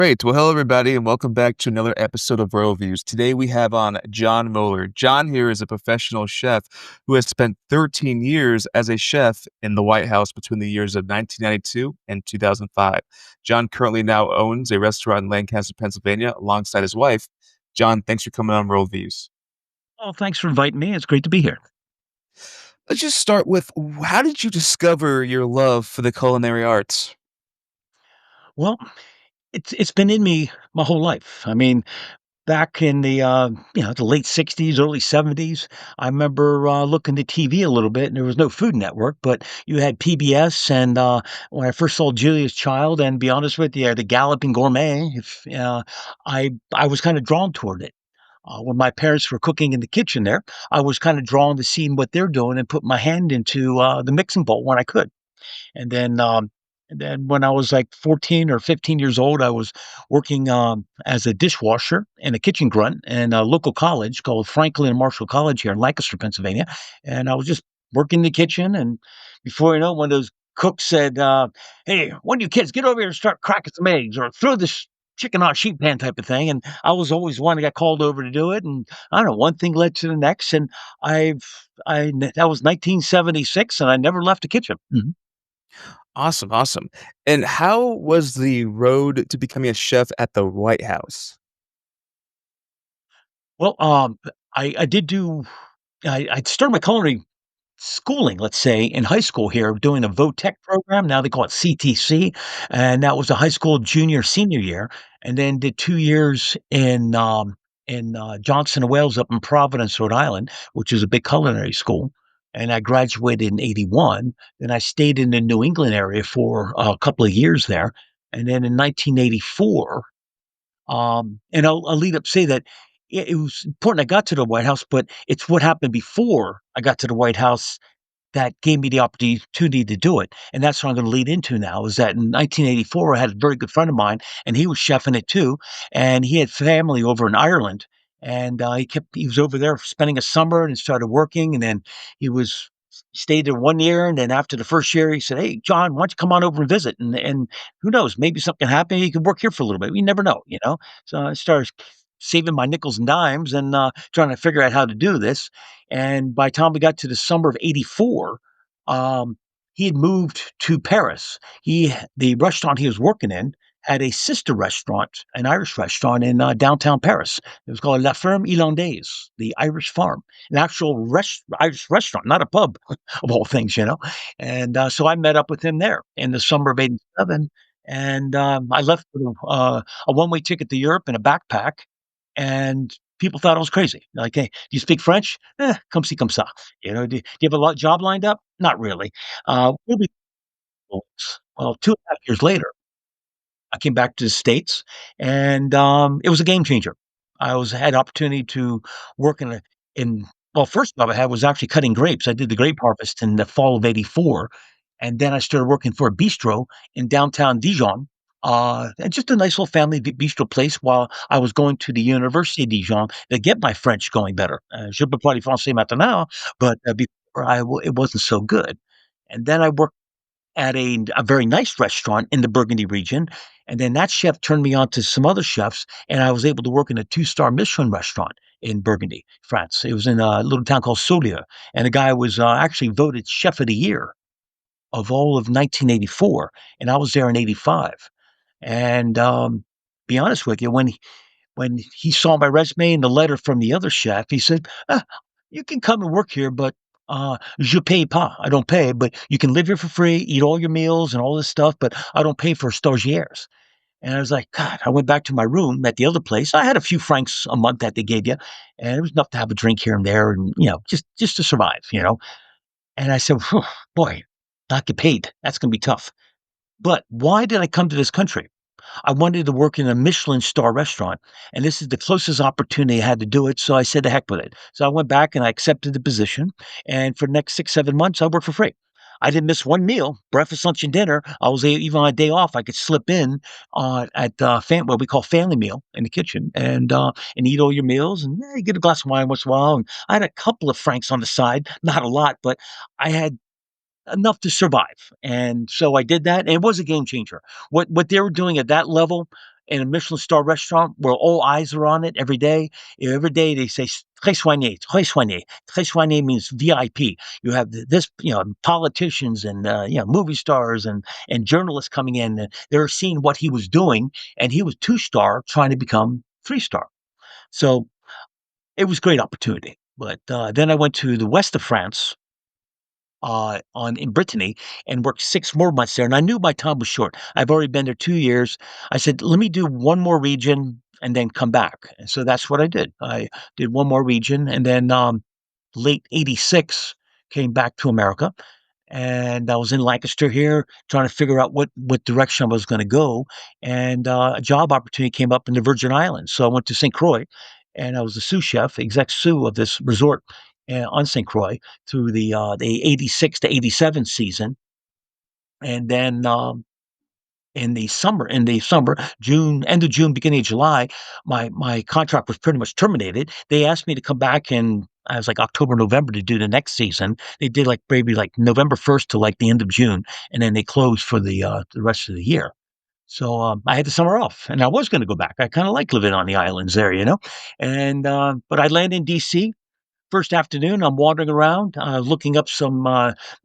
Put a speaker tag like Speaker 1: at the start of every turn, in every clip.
Speaker 1: Great. Well, hello, everybody, and welcome back to another episode of Worldviews. Today, we have on John Moeller. John here is a professional chef who has spent 13 years as a chef in the White House between the years of 1992 and 2005. John currently now owns a restaurant in Lancaster, Pennsylvania, alongside his wife. John, thanks for coming on Worldviews.
Speaker 2: Oh, thanks for inviting me. It's great to be here.
Speaker 1: Let's just start with how did you discover your love for the culinary arts?
Speaker 2: Well, it's been in me my whole life. I mean, back in the late '60s, early '70s, I remember looking at TV a little bit, and there was no Food Network, but you had PBS. And when I first saw Julia's Child, and be honest with you, the Galloping Gourmet, if I was kind of drawn toward it. When my parents were cooking in the kitchen there, I was kind of drawn to seeing what they're doing and put my hand into the mixing bowl when I could. And then, when I was like 14 or 15 years old, I was working as a dishwasher and a kitchen grunt in a local college called Franklin and Marshall College here in Lancaster, Pennsylvania. And I was just working in the kitchen. And before you know it, one of those cooks said, "Hey, one of you kids, get over here and start cracking some eggs or throw this chicken on a sheet pan," type of thing. And I was always one that got called over to do it. And I don't know, one thing led to the next. And that was 1976, and I never left the kitchen.
Speaker 1: Awesome, awesome. And how was the road to becoming a chef at the White House?
Speaker 2: Well, I did do I started my culinary schooling, let's say, in high school here, doing a vo-tech program. Now they call it CTC, and that was a high school junior, senior year, and then did 2 years in Johnson& Wales up in Providence, Rhode Island, which is a big culinary school, and I graduated in '81. Then I stayed in the New England area for a couple of years there, and then in 1984, and I'll lead up say that it was important I got to the White House, but it's what happened before I got to the White House that gave me the opportunity to do it. And that's what I'm going to lead into now is that in 1984, I had a very good friend of mine, and he was chefing it too. And he had family over in Ireland. And he was over there spending a summer and started working. And then he was stayed there 1 year. And then after the first year, he said, "Hey, John, why don't you come on over and visit? And who knows, maybe something happened. You could work here for a little bit. We never know." So I started saving my nickels and dimes and trying to figure out how to do this. And by the time we got to the summer of '84, he had moved to Paris. The restaurant he was working in had a sister restaurant, an Irish restaurant in downtown Paris. It was called La Ferme Irlandaise, the Irish farm, an actual Irish restaurant, not a pub, of all things. And so I met up with him there in the summer of '87. And I left with a one-way ticket to Europe and a backpack. And people thought I was crazy. Like, "Hey, do you speak French? Comme ci, comme ça." Do you have a job lined up? Not really. We'll be well, 2.5 years later, I came back to the States, and it was a game changer. Had opportunity to work in well, first job I had was actually cutting grapes. I did the grape harvest in the fall of '84, and then I started working for a bistro in downtown Dijon, and just a nice little family bistro place while I was going to the University of Dijon to get my French going better. Je peux parler français maintenant, but before it wasn't so good. And then I worked at a very nice restaurant in the Burgundy region, and then that chef turned me on to some other chefs, and I was able to work in a two-star Michelin restaurant in Burgundy, France. It was in a little town called Saulieu, and the guy was, actually voted chef of the year of all of 1984, and I was there in '85. And, be honest with you, when he saw my resume and the letter from the other chef, he said, "You can come and work here, but, je paye pas. I don't pay, but you can live here for free, eat all your meals and all this stuff, but I don't pay for stagiaires." And I was like, "God." I went back to my room at the other place. I had a few francs a month that they gave you, and it was enough to have a drink here and there and, just to survive. And I said, "Phew, boy, not get paid. That's gonna be tough." But why did I come to this country? I wanted to work in a Michelin star restaurant, and this is the closest opportunity I had to do it, so I said, "To heck with it." So I went back and I accepted the position, and for the next 6, 7 months, I worked for free. I didn't miss one meal, breakfast, lunch, and dinner. I was even on a day off, I could slip in, at, what we call family meal in the kitchen and eat all your meals, and, you get a glass of wine once in a while, and I had a couple of francs on the side, not a lot, but I had enough to survive, and so I did that, and it was a game changer. What they were doing at that level, in a Michelin star restaurant where all eyes are on it every day. Every day they say très soigné, très soigné. Très soigné means VIP. You have this, politicians and movie stars and journalists coming in. And they're seeing what he was doing, and he was 2-star trying to become 3-star. So it was a great opportunity. But then I went to the west of France, on in Brittany, and worked 6 more months there, and I knew my time was short. I've already been there 2 years. I said, "Let me do 1 more region and then come back," and so that's what I did. I did 1 more region, and then, late '86, came back to America, and I was in Lancaster here trying to figure out what direction I was gonna go, and, a job opportunity came up in the Virgin Islands, so I went to St. Croix, and I was the sous chef, exec sous of this resort, on St. Croix through the '86 to '87 season, and then, in the summer, June, end of June, beginning of July, my contract was pretty much terminated. They asked me to come back in, I was like October, November to do the next season. They did like maybe like November 1st to like the end of June, and then they closed for the rest of the year. So I had the summer off, and I was going to go back. I kind of like living on the islands there, And but I landed in DC. First afternoon, I'm wandering around, looking up some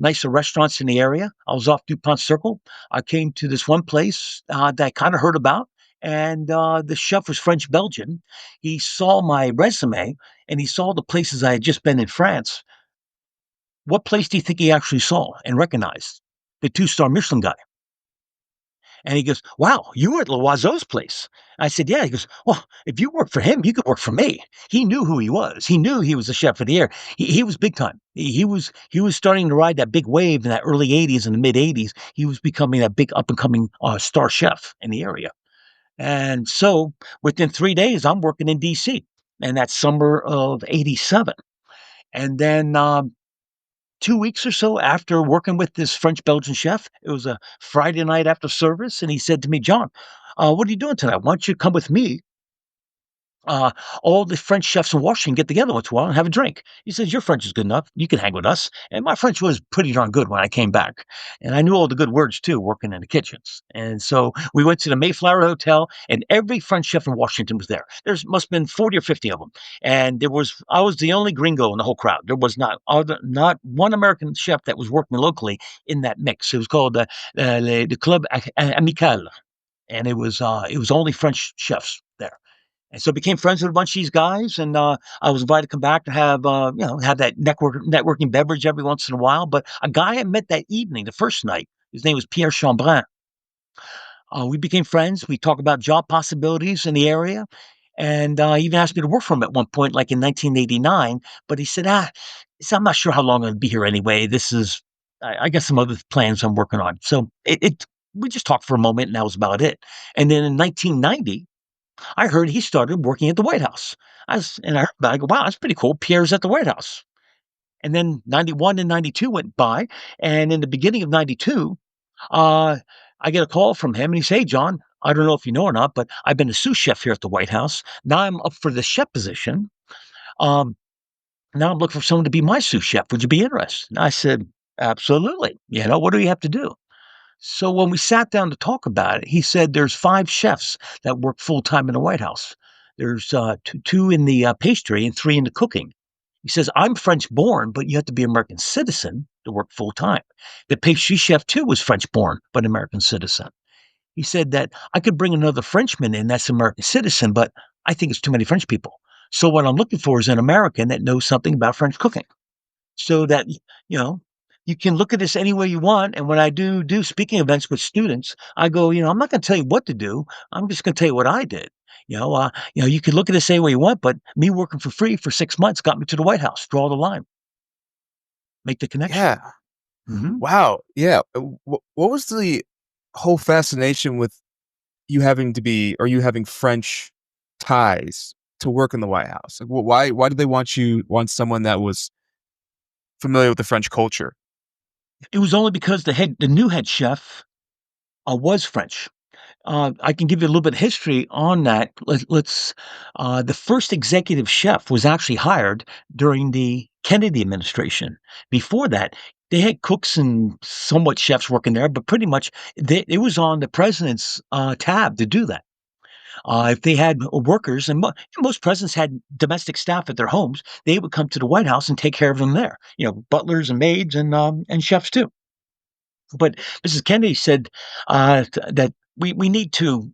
Speaker 2: nicer restaurants in the area. I was off DuPont Circle. I came to this one place that I kind of heard about, and the chef was French Belgian. He saw my resume and he saw the places I had just been in France. What place do you think he actually saw and recognized? The 2-star Michelin guy. And he goes, "Wow, you were at Loiseau's place." I said, "Yeah." He goes, "Well, if you work for him, you could work for me." He knew who he was. He knew he was the chef of the year. He was big time. He was starting to ride that big wave in that early '80s and the mid '80s. He was becoming that big up and coming star chef in the area. And so within 3 days, I'm working in DC, and that's summer of '87. And then 2 weeks or so after working with this French Belgian chef, it was a Friday night after service, and he said to me, "John, what are you doing tonight? Why don't you come with me? Uh, all the French chefs in Washington get together once in a while and have a drink." He says, "Your French is good enough. You can hang with us." And my French was pretty darn good when I came back. And I knew all the good words too, working in the kitchens. And so we went to the Mayflower Hotel, and every French chef in Washington was there. There must have been 40 or 50 of them. And I was the only gringo in the whole crowd. There was not one American chef that was working locally in that mix. It was called the Club Amical. And it was only French chefs there. And so became friends with a bunch of these guys, and I was invited to come back to have that networking beverage every once in a while. But a guy I met that evening, the first night, his name was Pierre Chambrun. We became friends. We talked about job possibilities in the area, and he even asked me to work for him at one point, like in 1989. But he said, "I'm not sure how long I'm gonna be here anyway. I got some other plans I'm working on." So we just talked for a moment, and that was about it. And then in 1990, I heard he started working at the White House. I heard about it. I go, "Wow, that's pretty cool. Pierre's at the White House." And then 91 and 92 went by, and in the beginning of 92, uh, I get a call from him, and he says, "Hey, John, I don't know if you know or not, but I've been a sous chef here at the White House. Now I'm up for the chef position. Um, Now I'm looking for someone to be my sous chef. Would you be interested?" And I said, "Absolutely. What do we have to do?" So when we sat down to talk about it, he said there's 5 chefs that work full time in the White House. There's two in the pastry and 3 in the cooking. He says, "I'm French born, but you have to be American citizen to work full time." The pastry chef too was French born, but American citizen. He said that I could bring another Frenchman in that's American citizen, but I think it's too many French people. So what I'm looking for is an American that knows something about French cooking so that you know you can look at this any way you want. And when I do speaking events with students, I go, I'm not going to tell you what to do. I'm just going to tell you what I did. You can look at this any way you want, but me working for free for 6 months got me to the White House. Draw the line, make the connection.
Speaker 1: Yeah.
Speaker 2: Hmm.
Speaker 1: Wow. Yeah. What was the whole fascination with you having French ties to work in the White House? Like, why did they want someone that was familiar with the French culture?
Speaker 2: It was only because the new head chef was French. I can give you a little bit of history on that. The first executive chef was actually hired during the Kennedy administration. Before that, they had cooks and somewhat chefs working there, but pretty much it was on the president's tab to do that. If they had workers, and most presidents had domestic staff at their homes, they would come to the White House and take care of them there. Butlers and maids and chefs too. But Mrs. Kennedy said that we need to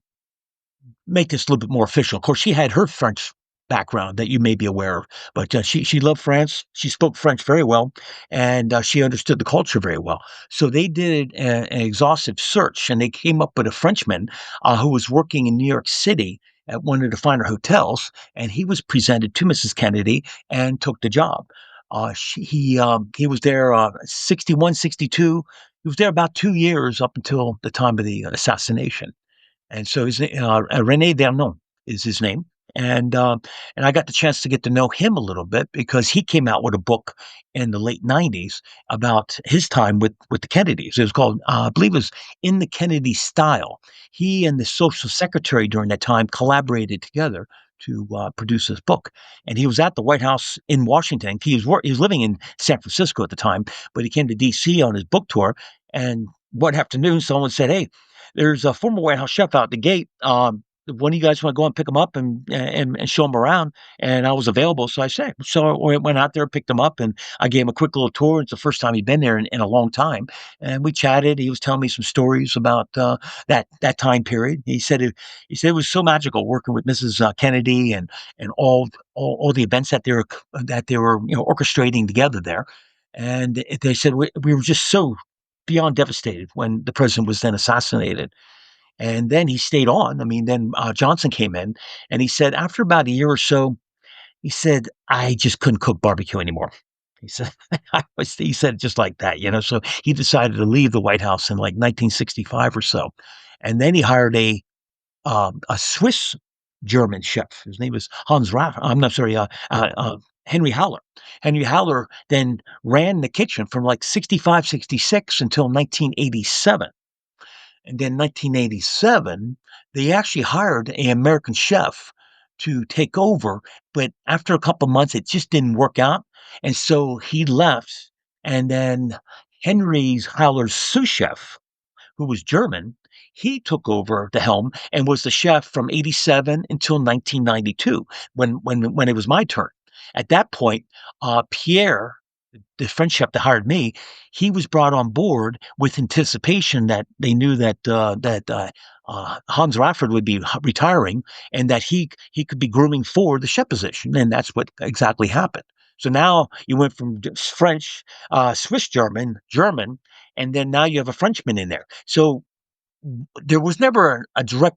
Speaker 2: make this a little bit more official. Of course, she had her French background that you may be aware of, but she loved France. She spoke French very well, and she understood the culture very well. So they did an exhaustive search, and they came up with a Frenchman who was working in New York City at one of the finer hotels, and he was presented to Mrs. Kennedy and took the job. He was there 61, 62. He was there about 2 years up until the time of the assassination. And so René Vernon is his name. And I got the chance to get to know him a little bit because he came out with a book in the late 90s about his time with the Kennedys. It was called, I believe it was In the Kennedy Style. He and the social secretary during that time collaborated together to produce this book. And he was at the White House in Washington. He was living in San Francisco at the time, but he came to D.C. on his book tour. And one afternoon, someone said, "Hey, there's a former White House chef out the gate. One of you guys want to go and pick him up and show him around?" And I was available, so I said. So I went out there, picked him up, and I gave him a quick little tour. It's the first time he'd been there in a long time, and we chatted. He was telling me some stories about that time period. He said it was so magical working with Mrs. Kennedy and all the events that they were orchestrating together there. And they said we were just so beyond devastated when the president was then assassinated. And then he stayed on. I mean, then Johnson came in, and he said after about a year or so, he said, "I just couldn't cook barbecue anymore." He said, he said it just like that. So he decided to leave the White House in like 1965 or so. And then he hired a Swiss German chef. His name was Hans Raff. I'm not sorry, Henry Howler. Henry Howler then ran the kitchen from like 65, 66 until 1987. And then 1987, they actually hired an American chef to take over. But after a couple of months, it just didn't work out. And so he left. And then Henry's Howler's sous chef, who was German, he took over the helm and was the chef from 87 until 1992 when it was my turn. At that point, Pierre, the French chef that hired me, he was brought on board with anticipation that they knew that Hans Rafford would be retiring and that he could be grooming for the chef position, and that's what exactly happened. So now you went from French, Swiss German, and then now you have a Frenchman in there. So there was never a direct,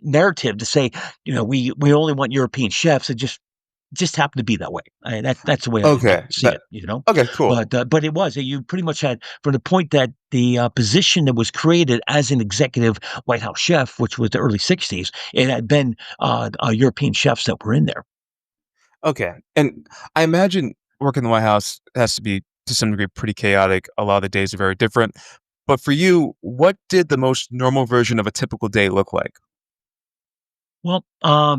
Speaker 2: narrative to say, we only want European chefs. It just happened to be that way. That's the way I
Speaker 1: Okay.
Speaker 2: see it.
Speaker 1: Okay, cool.
Speaker 2: But it was you pretty much had from the point that the position that was created as an executive White House chef, which was the early '60s, it had been European chefs that were in there.
Speaker 1: Okay. And I imagine working in the White House has to be, to some degree, pretty chaotic. A lot of the days are very different. But for you, what did the most normal version of a typical day look like?
Speaker 2: Well,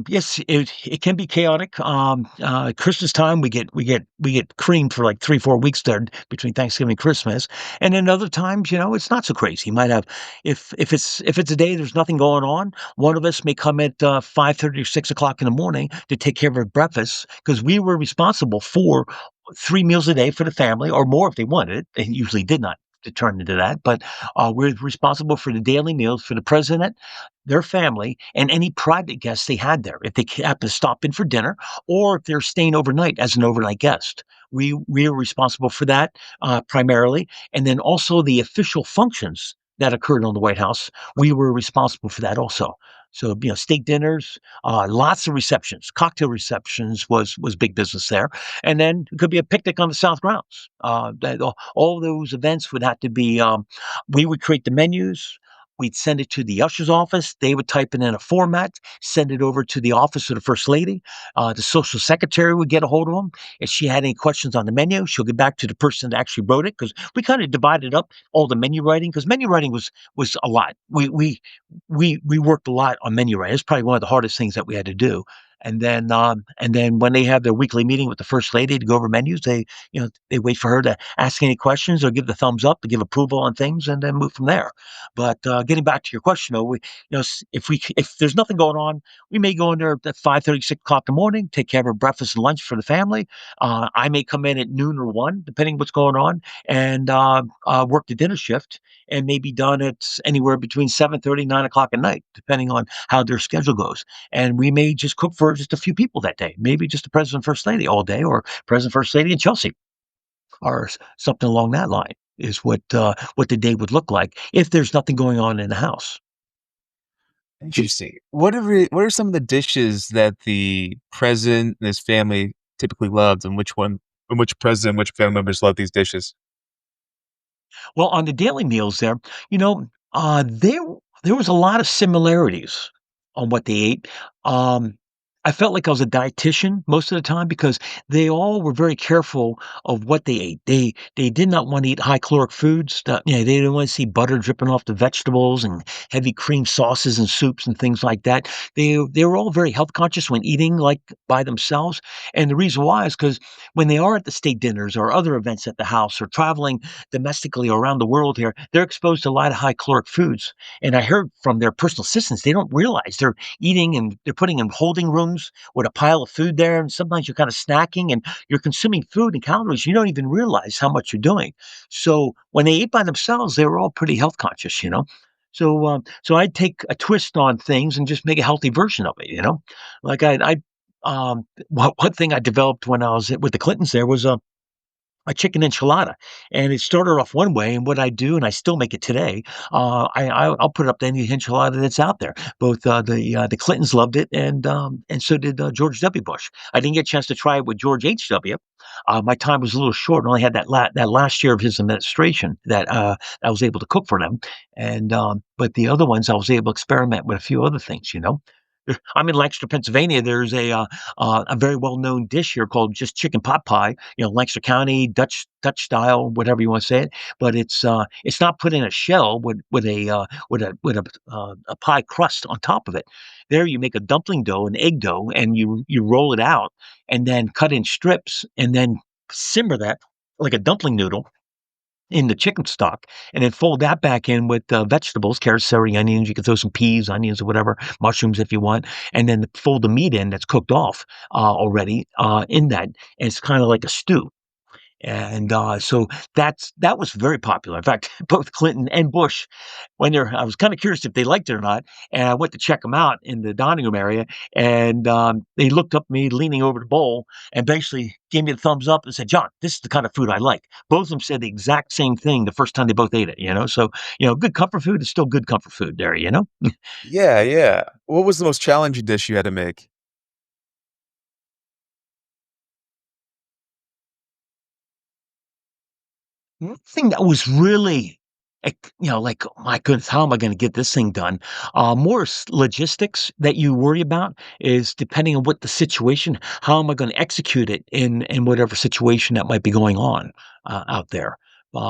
Speaker 2: yes, it can be chaotic. Christmas time, we get creamed for like 3 4 weeks there between Thanksgiving and Christmas, and then other times, it's not so crazy. You might have, if it's a day there's nothing going on, one of us may come at 5:30 or 6 o'clock in the morning to take care of our breakfast because we were responsible for 3 meals a day for the family or more if they wanted it. They usually did not to turn into that, but we're responsible for the daily meals for the president, their family, and any private guests they had there. If they happen to stop in for dinner or if they're staying overnight as an overnight guest, we are responsible for that primarily. And then also the official functions that occurred on the White House, we were responsible for that also. So, state dinners, lots of receptions, cocktail receptions was big business there, and then it could be a picnic on the South grounds. All those events would have to be. We would create the menus. We'd send it to the usher's office. They would type it in a format, send it over to the office of the first lady. The social secretary would get a hold of them. If she had any questions on the menu, she'll get back to the person that actually wrote it because we kind of divided up all the menu writing because menu writing was a lot. We worked a lot on menu writing. It's probably one of the hardest things that we had to do. And then when they have their weekly meeting with the first lady to go over menus, they wait for her to ask any questions or give the thumbs up to give approval on things, and then move from there. But getting back to your question, though, if there's nothing going on, we may go in there at 5:30, 6 o'clock in the morning, take care of our breakfast and lunch for the family. I may come in at noon or 1, depending what's going on, and work the dinner shift, and may be done at anywhere between 7:30, 9 o'clock at night, depending on how their schedule goes. And we may just cook for just a few people that day, maybe just the president, first lady all day, or president, first lady, and Chelsea, or something along that line. Is what the day would look like if there's nothing going on in the house.
Speaker 1: Interesting. What are some of the dishes that the president and his family typically loved, and which president, which family members love these dishes?
Speaker 2: Well, on the daily meals there, you know, there was a lot of similarities on what they ate. Um, I felt like I was a dietitian most of the time because they all were very careful of what they ate. They did not want to eat high caloric foods. They didn't want to see butter dripping off the vegetables and heavy cream sauces and soups and things like that. They were all very health conscious when eating like by themselves. And the reason why is because when they are at the state dinners or other events at the house or traveling domestically or around the world here, they're exposed to a lot of high caloric foods. And I heard from their personal assistants, they don't realize they're eating and they're putting in holding rooms with a pile of food there. And sometimes you're kind of snacking and you're consuming food and calories. You don't even realize how much you're doing. So when they ate by themselves, they were all pretty health conscious. So I'd take a twist on things and just make a healthy version of it. Like one thing I developed when I was with the Clintons there was a chicken enchilada, and it started off one way. And what I do, and I still make it today, I'll put it up to any enchilada that's out there. Both the Clintons loved it, and so did George W. Bush. I didn't get a chance to try it with George H.W. My time was a little short. I only had that last year of his administration that I was able to cook for them, and but the other ones I was able to experiment with a few other things. I'm in Lancaster, Pennsylvania. There's a very well known dish here called just chicken pot pie. Lancaster County Dutch style, whatever you want to say it. But it's not put in a shell with a pie crust on top of it. There you make a dumpling dough, an egg dough, and you roll it out and then cut in strips and then simmer that like a dumpling noodle in the chicken stock, and then fold that back in with vegetables, carrots, celery, onions. You can throw some peas, onions, or whatever, mushrooms if you want, and then fold the meat in that's cooked off already in that. And it's kind of like a stew. And so that was very popular. In fact, both Clinton and Bush, I was kind of curious if they liked it or not, and I went to check them out in the dining room area, and they looked up at me leaning over the bowl and basically gave me the thumbs up and said, "John, this is the kind of food I like." Both of them said the exact same thing the first time they both ate it. So good comfort food is still good comfort food there.
Speaker 1: Yeah, yeah. What was the most challenging dish you had to make?
Speaker 2: Nothing that was really, like, "Oh my goodness, how am I gonna get this thing done?" More logistics that you worry about is depending on what the situation, how am I gonna execute it in whatever situation that might be going on, out there.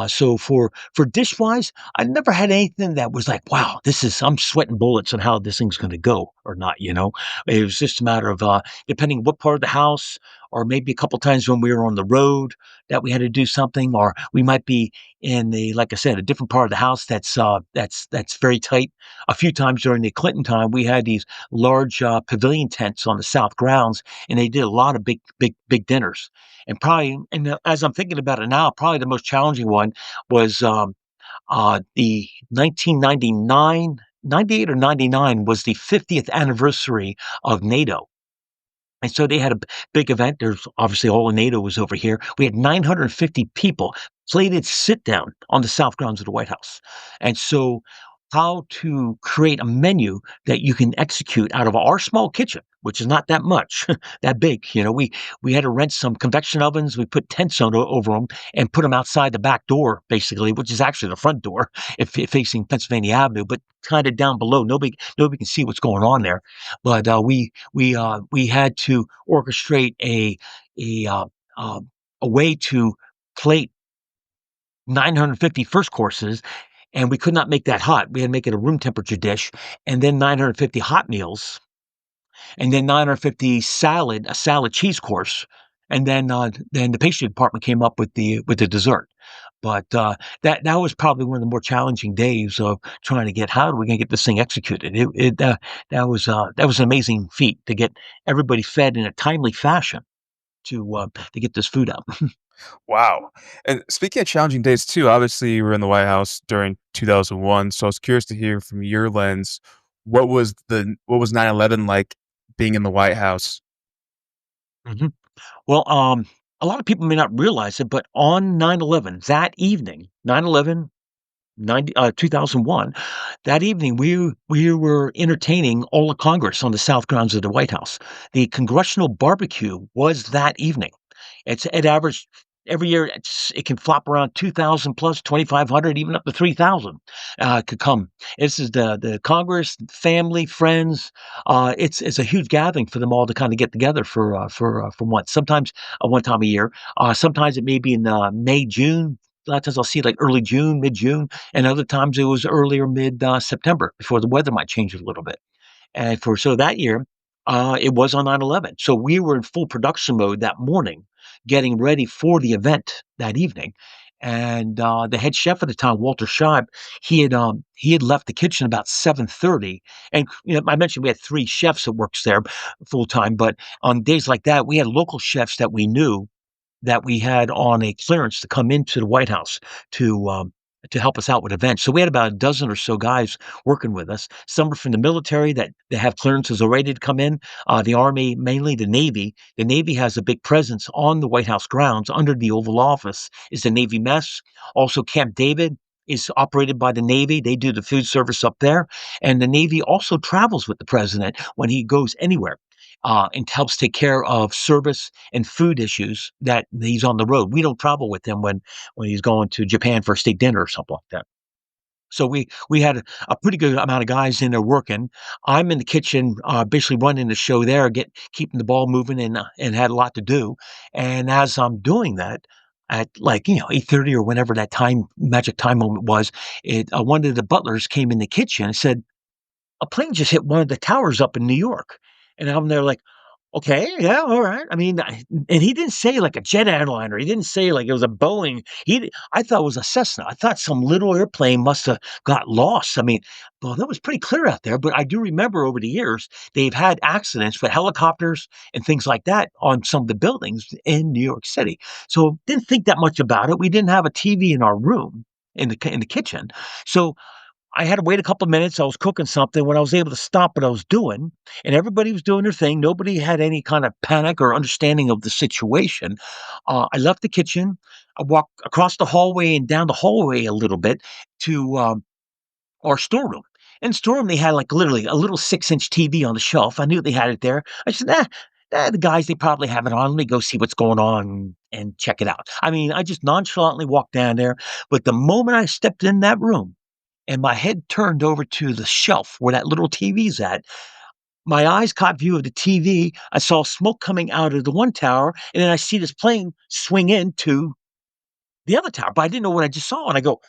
Speaker 2: So for dish-wise, I never had anything that was like, "Wow, I'm sweating bullets on how this thing's gonna go or not?" It was just a matter of, depending what part of the house or maybe a couple times when we were on the road that we had to do something, or we might be in like I said, a different part of the house that's very tight. A few times during the Clinton time, we had these large pavilion tents on the south grounds, and they did a lot of big dinners. And as I'm thinking about it now, probably the most challenging one was the 1999, 98 or 99 was the 50th anniversary of NATO. And so they had a big event. There's obviously all of NATO was over here. We had 950 people plated sit down on the south grounds of the White House. And so how to create a menu that you can execute out of our small kitchen, which is not that much, that big. We had to rent some convection ovens. We put tents over them and put them outside the back door, basically, which is actually the front door, if facing Pennsylvania Avenue, but kind of down below. Nobody can see what's going on there. But we had to orchestrate a uh, uh, a way to plate 950 first courses, and we could not make that hot. We had to make it a room temperature dish, and then 950 hot meals, and then 950 salad, a salad cheese course, and then the pastry department came up with the dessert. But that was probably one of the more challenging days of trying to get how are we going to get this thing executed. That was an amazing feat to get everybody fed in a timely fashion to get this food out.
Speaker 1: Wow. And speaking of challenging days too, obviously you were in the White House during 2001, so I was curious to hear from your lens, what was 9/11 like being in the White House?
Speaker 2: Mhm. Well, a lot of people may not realize it, but on 9/11, that evening, 9/11, 2001, that evening, we were entertaining all of Congress on the south grounds of the White House. The congressional barbecue was that evening. It averaged every year, it can flop around 2,000 plus, 2,500, even up to 3,000, could come. This is the Congress, family, friends. It's a huge gathering for them all to kinda get together for once. Sometimes, one time a year. Sometimes it may be in, May, June. A lot of times I'll see it like early June, mid-June, and other times it was earlier mid, September before the weather might change a little bit. And for so that year, it was on 9/11. So we were in full production mode that morning, getting ready for the event that evening. And the head chef at the time, Walter Scheib, he had left the kitchen about 7:30. And I mentioned we had three chefs that works there full time, but on days like that, we had local chefs that we knew that we had on a clearance to come into the White House to um, to help us out with events. So we had about a dozen or so guys working with us. Some are from the military that they have clearances already to come in. The Army, mainly the Navy. The Navy has a big presence on the White House grounds. Under the Oval Office is the Navy mess. Also, Camp David is operated by the Navy. They do the food service up there, and the Navy also travels with the president when he goes anywhere. And helps take care of service and food issues that he's on the road. We don't travel with him when he's going to Japan for a steak dinner or something like that. So we had a pretty good amount of guys in there working. I'm in the kitchen, basically running the show there, keeping the ball moving and had a lot to do. And as I'm doing that, at like 8:30 or whenever that time magic time moment was, it one of the butlers came in the kitchen and said, "A plane just hit one of the towers up in New York." And I'm there like, "Okay, yeah, all right." I mean, and he didn't say like a jet airliner. He didn't say like it was a Boeing. I thought it was a Cessna. I thought some little airplane must have got lost. I mean, well, that was pretty clear out there. But I do remember over the years they've had accidents with helicopters and things like that on some of the buildings in New York City. So didn't think that much about it. We didn't have a TV in our room in the kitchen, so I had to wait a couple of minutes. I was cooking something when I was able to stop what I was doing, and everybody was doing their thing. Nobody had any kind of panic or understanding of the situation. I left the kitchen. I walked across the hallway and down the hallway a little bit to our storeroom. In the storeroom, they had like literally a little 6-inch TV on the shelf. I knew they had it there. I said, the guys, they probably have it on. Let me go see what's going on and check it out. I mean, I just nonchalantly walked down there. But the moment I stepped in that room, and my head turned over to the shelf where that little TV's at. My eyes caught view of the TV. I saw smoke coming out of the one tower, and then I see this plane swing into the other tower, but I didn't know what I just saw. And I go,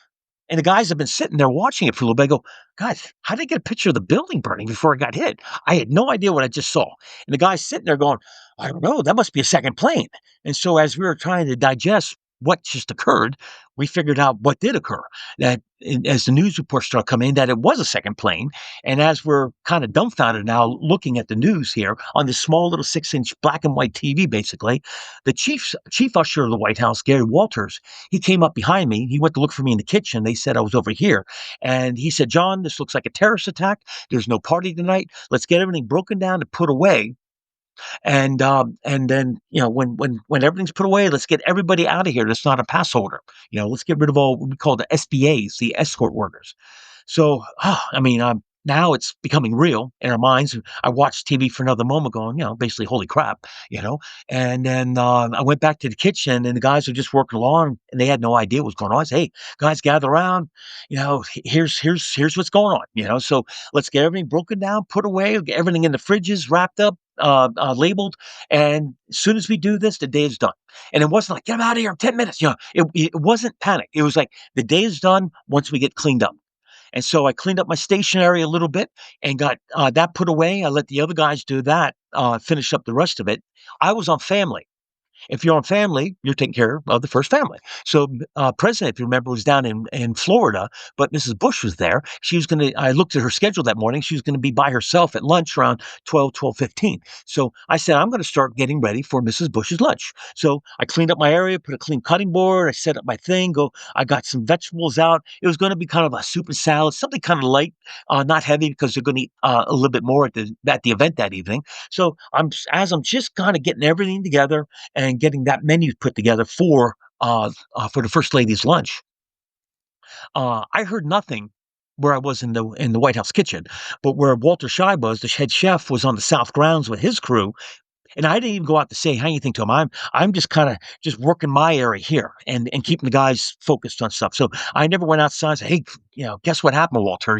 Speaker 2: and the guys have been sitting there watching it for a little bit. I go, "Guys, how did I get a picture of the building burning before it got hit? I had no idea what I just saw." And the guy's sitting there going, "I don't know. That must be a second plane." And so as we were trying to digest what just occurred, we figured out what did occur. As the news reports started coming in, that it was a second plane. And as we're kind of dumbfounded now looking at the news here on this small little 6-inch black and white TV, basically, the chief usher of the White House, Gary Walters, he came up behind me. He went to look for me in the kitchen. They said I was over here. And he said, "John, this looks like a terrorist attack. There's no party tonight. Let's get everything broken down and put away. And then, when everything's put away, let's get everybody out of here that's not a pass holder. Let's get rid of all what we call the SBAs, the escort workers." So, I mean, now it's becoming real in our minds. I watched TV for another moment going, basically, holy crap, you know. And then I went back to the kitchen and the guys were just working along and they had no idea what was going on. I said, "Hey, guys, gather around. Here's what's going on. So let's get everything broken down, put away, get everything in the fridges, wrapped up, labeled. And as soon as we do this, the day is done." And it wasn't like, "Get 'em out of here in 10 minutes." It wasn't panic. It was like, the day is done once we get cleaned up. And so I cleaned up my stationery a little bit and got that put away. I let the other guys do that, finish up the rest of it. I was on family. If you're on family, you're taking care of the first family. So, President, if you remember, was down in Florida, but Mrs. Bush was there. She was going to, I looked at her schedule that morning. She was going to be by herself at lunch around 12:15. So I said, I'm going to start getting ready for Mrs. Bush's lunch. So I cleaned up my area, put a clean cutting board. I set up my thing, I got some vegetables out. It was going to be kind of a soup and salad, something kind of light, not heavy because they're going to eat a little bit more at the event that evening. So as I'm just kind of getting everything together and getting that menu put together for the first lady's lunch. I heard nothing where I was in the White House kitchen, but where Walter Schei was, the head chef, was on the South Grounds with his crew, and I didn't even go out to say anything to him. I'm just kind of just working my area here and keeping the guys focused on stuff. So I never went outside and said, "Hey, guess what happened, Walter?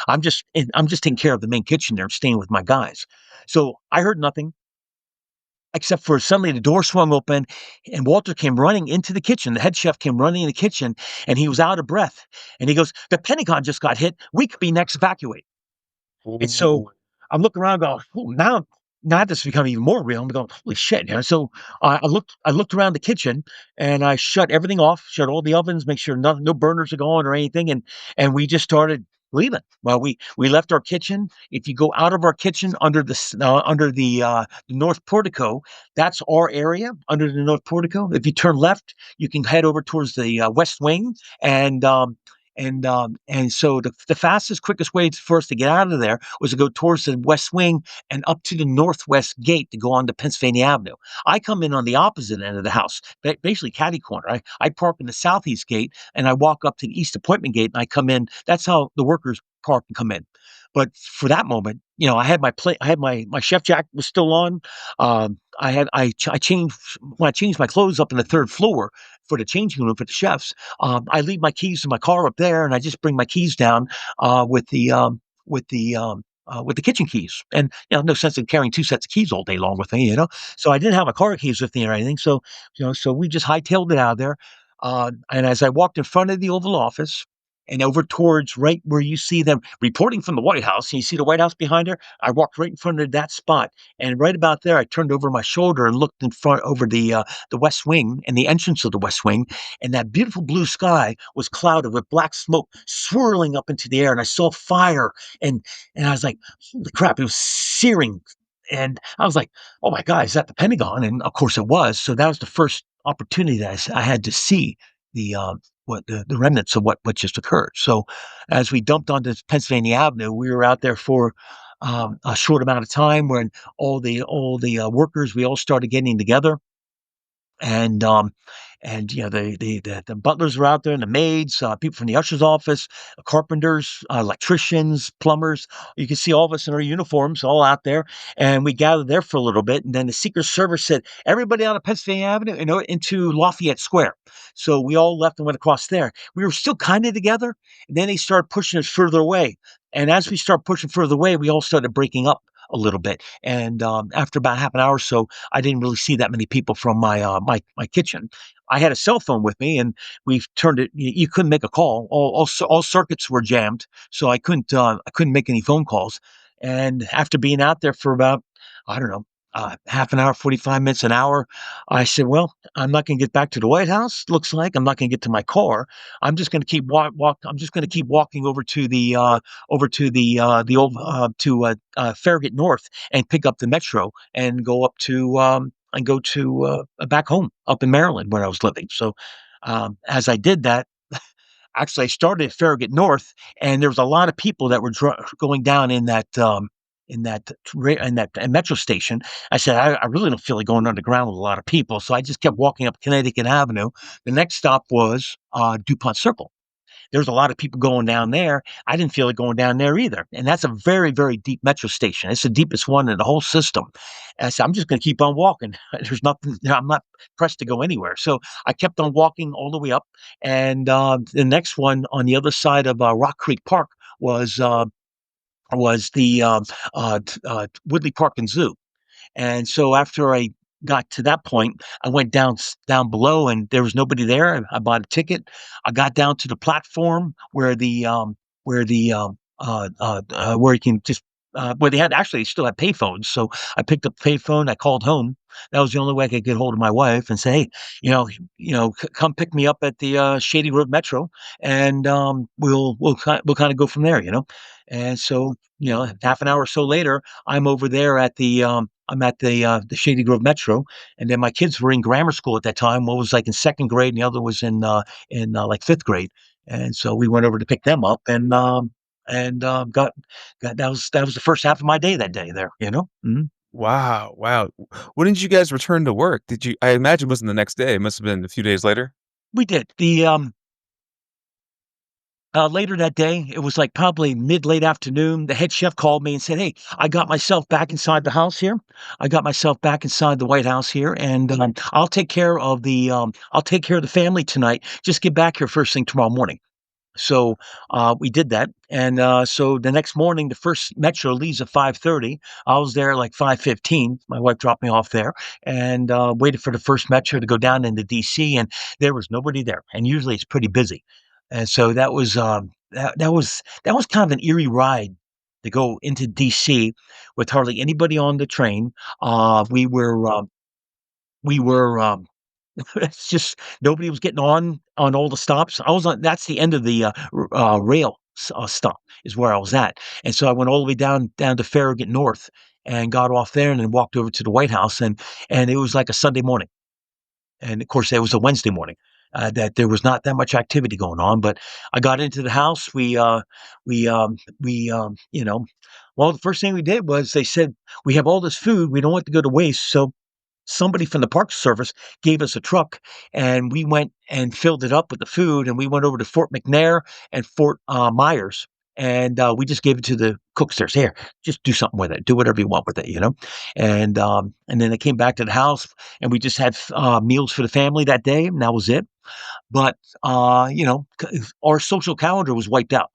Speaker 2: I'm just taking care of the main kitchen there and staying with my guys." So I heard nothing. Except for suddenly the door swung open and Walter came running into the kitchen. The head chef came running in the kitchen and he was out of breath. And he goes, "The Pentagon just got hit. We could be next evacuate." And so
Speaker 1: Ooh.
Speaker 2: I'm looking around going, "Oh, now this is becoming even more real." I'm going, "Holy shit." So I looked around the kitchen and I shut everything off, shut all the ovens, make sure no burners are going or anything. And we just started leaving. Well, we left our kitchen. If you go out of our kitchen under the north portico, that's our area under the north portico. If you turn left, you can head over towards the west wing and so the fastest, quickest way for us to get out of there was to go towards the west wing and up to the northwest gate to go on to Pennsylvania Avenue. I come in on the opposite end of the house, basically catty corner. I park in the southeast gate and I walk up to the east appointment gate and I come in. That's how the workers park and come in. But for that moment, I had my plate. I had my chef jacket was still on. I changed when I changed my clothes up in the third floor for the changing room for the chefs. I leave my keys in my car up there, and I just bring my keys down with the kitchen keys. And no sense in carrying two sets of keys all day long with me. So I didn't have my car keys with me or anything. So so we just hightailed it out of there. And as I walked in front of the Oval Office. And over towards right where you see them reporting from the White House, and you see the White House behind her. I walked right in front of that spot, and right about there, I turned over my shoulder and looked in front over the West Wing and the entrance of the West Wing, and that beautiful blue sky was clouded with black smoke swirling up into the air, and I saw fire, and I was like, "Holy crap!" It was searing, and I was like, "Oh my God, is that the Pentagon?" And of course, it was. So that was the first opportunity that I had to see the what the remnants of what just occurred. So, as we dumped onto Pennsylvania Avenue, we were out there for a short amount of time when all the workers we all started getting together and the butlers were out there and the maids, people from the usher's office, carpenters, electricians, plumbers. You can see all of us in our uniforms all out there, and we gathered there for a little bit. And then the Secret Service said, "Everybody out of Pennsylvania Avenue, into Lafayette Square." So we all left and went across there. We were still kind of together, and then they started pushing us further away. And as we start pushing further away, we all started breaking up a little bit. And after about half an hour or so, I didn't really see that many people from my kitchen. I had a cell phone with me, and we turned it. You couldn't make a call. All circuits were jammed, so I couldn't make any phone calls. And after being out there for about I don't know half an hour, 45 minutes, an hour, I said, "Well, I'm not going to get back to the White House. Looks like I'm not going to get to my car. I'm just going to keep walk. I'm just going to keep walking over to the old to Farragut North and pick up the metro and go to back home up in Maryland where I was living." So as I did that, actually I started at Farragut North, and there was a lot of people that were going down in that metro station. I said, I really don't feel like going underground with a lot of people, so I just kept walking up Connecticut Avenue. The next stop was DuPont Circle. There's a lot of people going down there. I didn't feel like going down there either. And that's a very, very deep metro station. It's the deepest one in the whole system. And I said, I'm just going to keep on walking. There's nothing, I'm not pressed to go anywhere. So I kept on walking all the way up. And the next one on the other side of Rock Creek Park was the Woodley Park and Zoo. And so after I got to that point, I went down below, and there was nobody there. I bought a ticket. I got down to the platform where where where you can just where they still had payphones. So I picked up the payphone, I called home. That was the only way I could get hold of my wife and say, "Hey, come pick me up at the Shady Road Metro, and we'll kind of go from there." And so half an hour or so later, I'm over there at the Shady Grove Metro, and then my kids were in grammar school at that time. One was like in second grade, and the other was in like fifth grade. And so we went over to pick them up, and got that was the first half of my day that day there. Mhm.
Speaker 1: Wow, wow. When did you guys return to work? Did you I imagine it wasn't the next day, it must have been a few days later?
Speaker 2: We did later that day. It was like probably mid late afternoon. The head chef called me and said, "Hey, I got myself back inside the house here. I got myself back inside the White House here, and I'll take care of the family tonight. Just get back here first thing tomorrow morning." So we did that, and so the next morning, the first metro leaves at 5:30. I was there like 5:15. My wife dropped me off there, and waited for the first metro to go down into DC, and there was nobody there. And usually it's pretty busy, and so that was kind of an eerie ride to go into DC with hardly anybody on the train. We were It's just nobody was getting on all the stops. I was on That's the end of the, rail stop is where I was at, and so I went all the way down to Farragut North and got off there and then walked over to the White House, and it was like a Sunday morning, and of course, it was a Wednesday morning, that there was not that much activity going on, but I got into the house. Well, the first thing we did was they said, "We have all this food, we don't want to go to waste," so somebody from the Park Service gave us a truck, and we went and filled it up with the food, and we went over to Fort McNair and Fort Myers, and we just gave it to the cooks there. Here, just do something with it. Do whatever you want with it. And then they came back to the house, and we just had meals for the family that day, and that was it. But our social calendar was wiped out.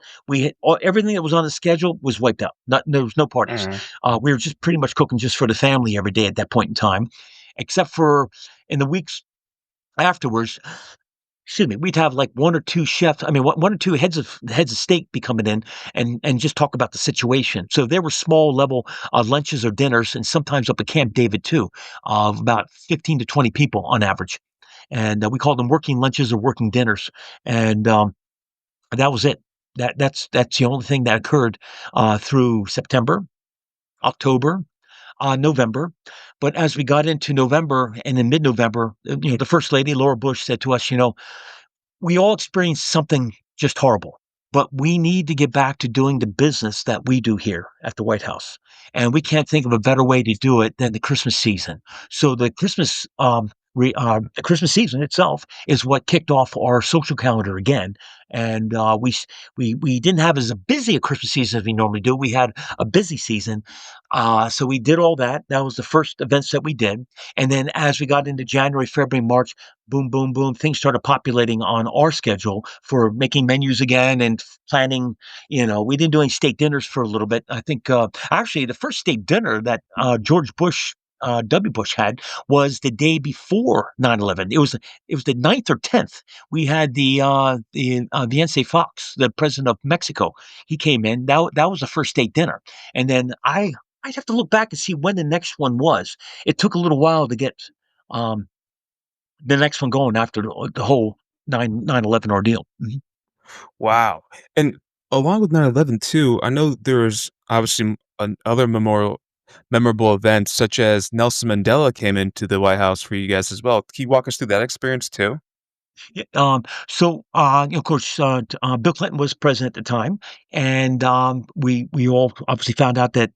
Speaker 2: Everything that was on the schedule was wiped out. There was no parties.
Speaker 1: Mhm.
Speaker 2: We were just pretty much cooking just for the family every day at that point in time, except for in the weeks afterwards. Excuse me, we'd have like one or two chefs. I mean, one or two heads of state be coming in and just talk about the situation. So there were small level lunches or dinners, and sometimes up at Camp David too, of about 15 to 20 people on average, and we called them working lunches or working dinners, and that was it. That's the only thing that occurred through September, October, November. But as we got into November and in mid-November, the first lady, Laura Bush, said to us, "We all experienced something just horrible, but we need to get back to doing the business that we do here at the White House. And we can't think of a better way to do it than the Christmas season." So the Christmas season itself is what kicked off our social calendar again. And we didn't have as busy a Christmas season as we normally do. We had a busy season, so we did all that. That was the first events that we did. And then as we got into January, February, March, boom, boom, boom, things started populating on our schedule for making menus again and planning. We didn't do any state dinners for a little bit. I think actually the first state dinner that George Bush. W. Bush had was the day before 9/11. It was the 9th or 10th. We had the N. Fox, the president of Mexico. He came in. That was the first state dinner, and then I'd have to look back and see when the next one was. It took a little while to get um, the next one going after the whole 9/11 ordeal. Mhm.
Speaker 1: Wow, and along with 9/11 too, I know there's obviously other memorable events such as Nelson Mandela came into the White House for you guys as well. Can you walk us through that experience too?
Speaker 2: Yeah, of course, Bill Clinton was president at the time, and we all obviously found out that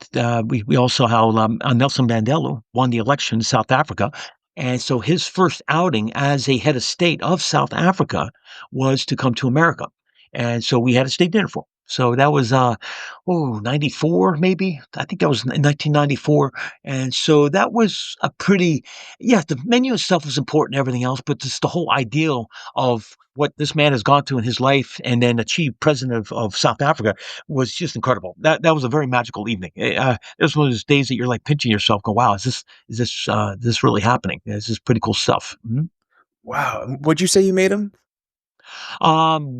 Speaker 2: we all saw how Nelson Mandela won the election in South Africa, and so his first outing as a head of state of South Africa was to come to America, and so we had a state dinner for him. So that was 94 maybe. I think that was in 1994, and so that was a pretty yeah. The menu itself was important, and everything else, but just the whole ideal of what this man has gone through in his life and then achieved president of South Africa was just incredible. That was a very magical evening. It was one of those days that you're like pinching yourself, go, "Wow, is this really happening? This is pretty cool stuff." Mhm.
Speaker 1: Wow, what'd you say you made him?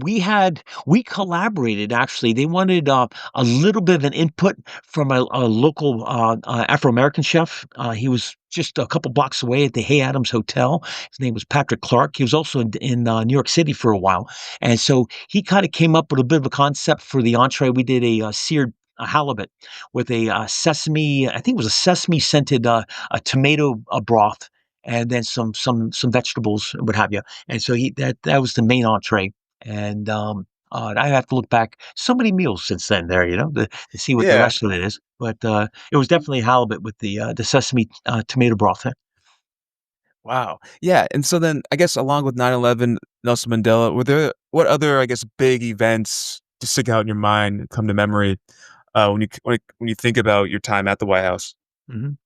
Speaker 2: We collaborated actually. They wanted a little bit of an input from a local Afro American chef. He was just a couple blocks away at the Hay Adams Hotel. His name was Patrick Clark. He was also in New York City for a while, and so he kind of came up with a bit of a concept for the entree. We did a seared halibut with a sesame. I think it was a sesame scented a tomato broth, and then some vegetables, what have you. And so that was the main entree. And I have to look back so many meals since then there, to see what the
Speaker 1: Yeah.
Speaker 2: rest of it is. But it was definitely halibut with the sesame tomato broth.
Speaker 1: Wow. Yeah, and so then I guess along with 9/11, Nelson Mandela, were there what other, I guess, big events to stick out in your mind, come to memory, when you think about your time at the White House?
Speaker 2: Mhm.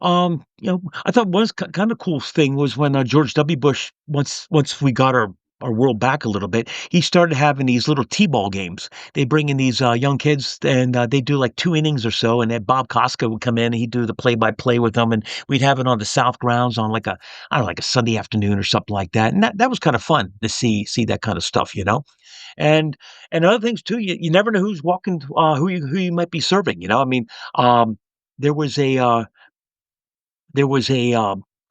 Speaker 2: I thought one kind of cool thing was when George W. Bush, once we got our world back a little bit, he started having these little t-ball games. They bring in these young kids, and they do like 2 innings or so, and then Bob Costco would come in and he'd do the play-by-play with them, and we'd have it on the South grounds on like a I don't know, like a Sunday afternoon or something like that, and that was kind of fun to see that kind of stuff. And other things too. You never know who's walking, who you might be serving. I mean, um, there was a uh,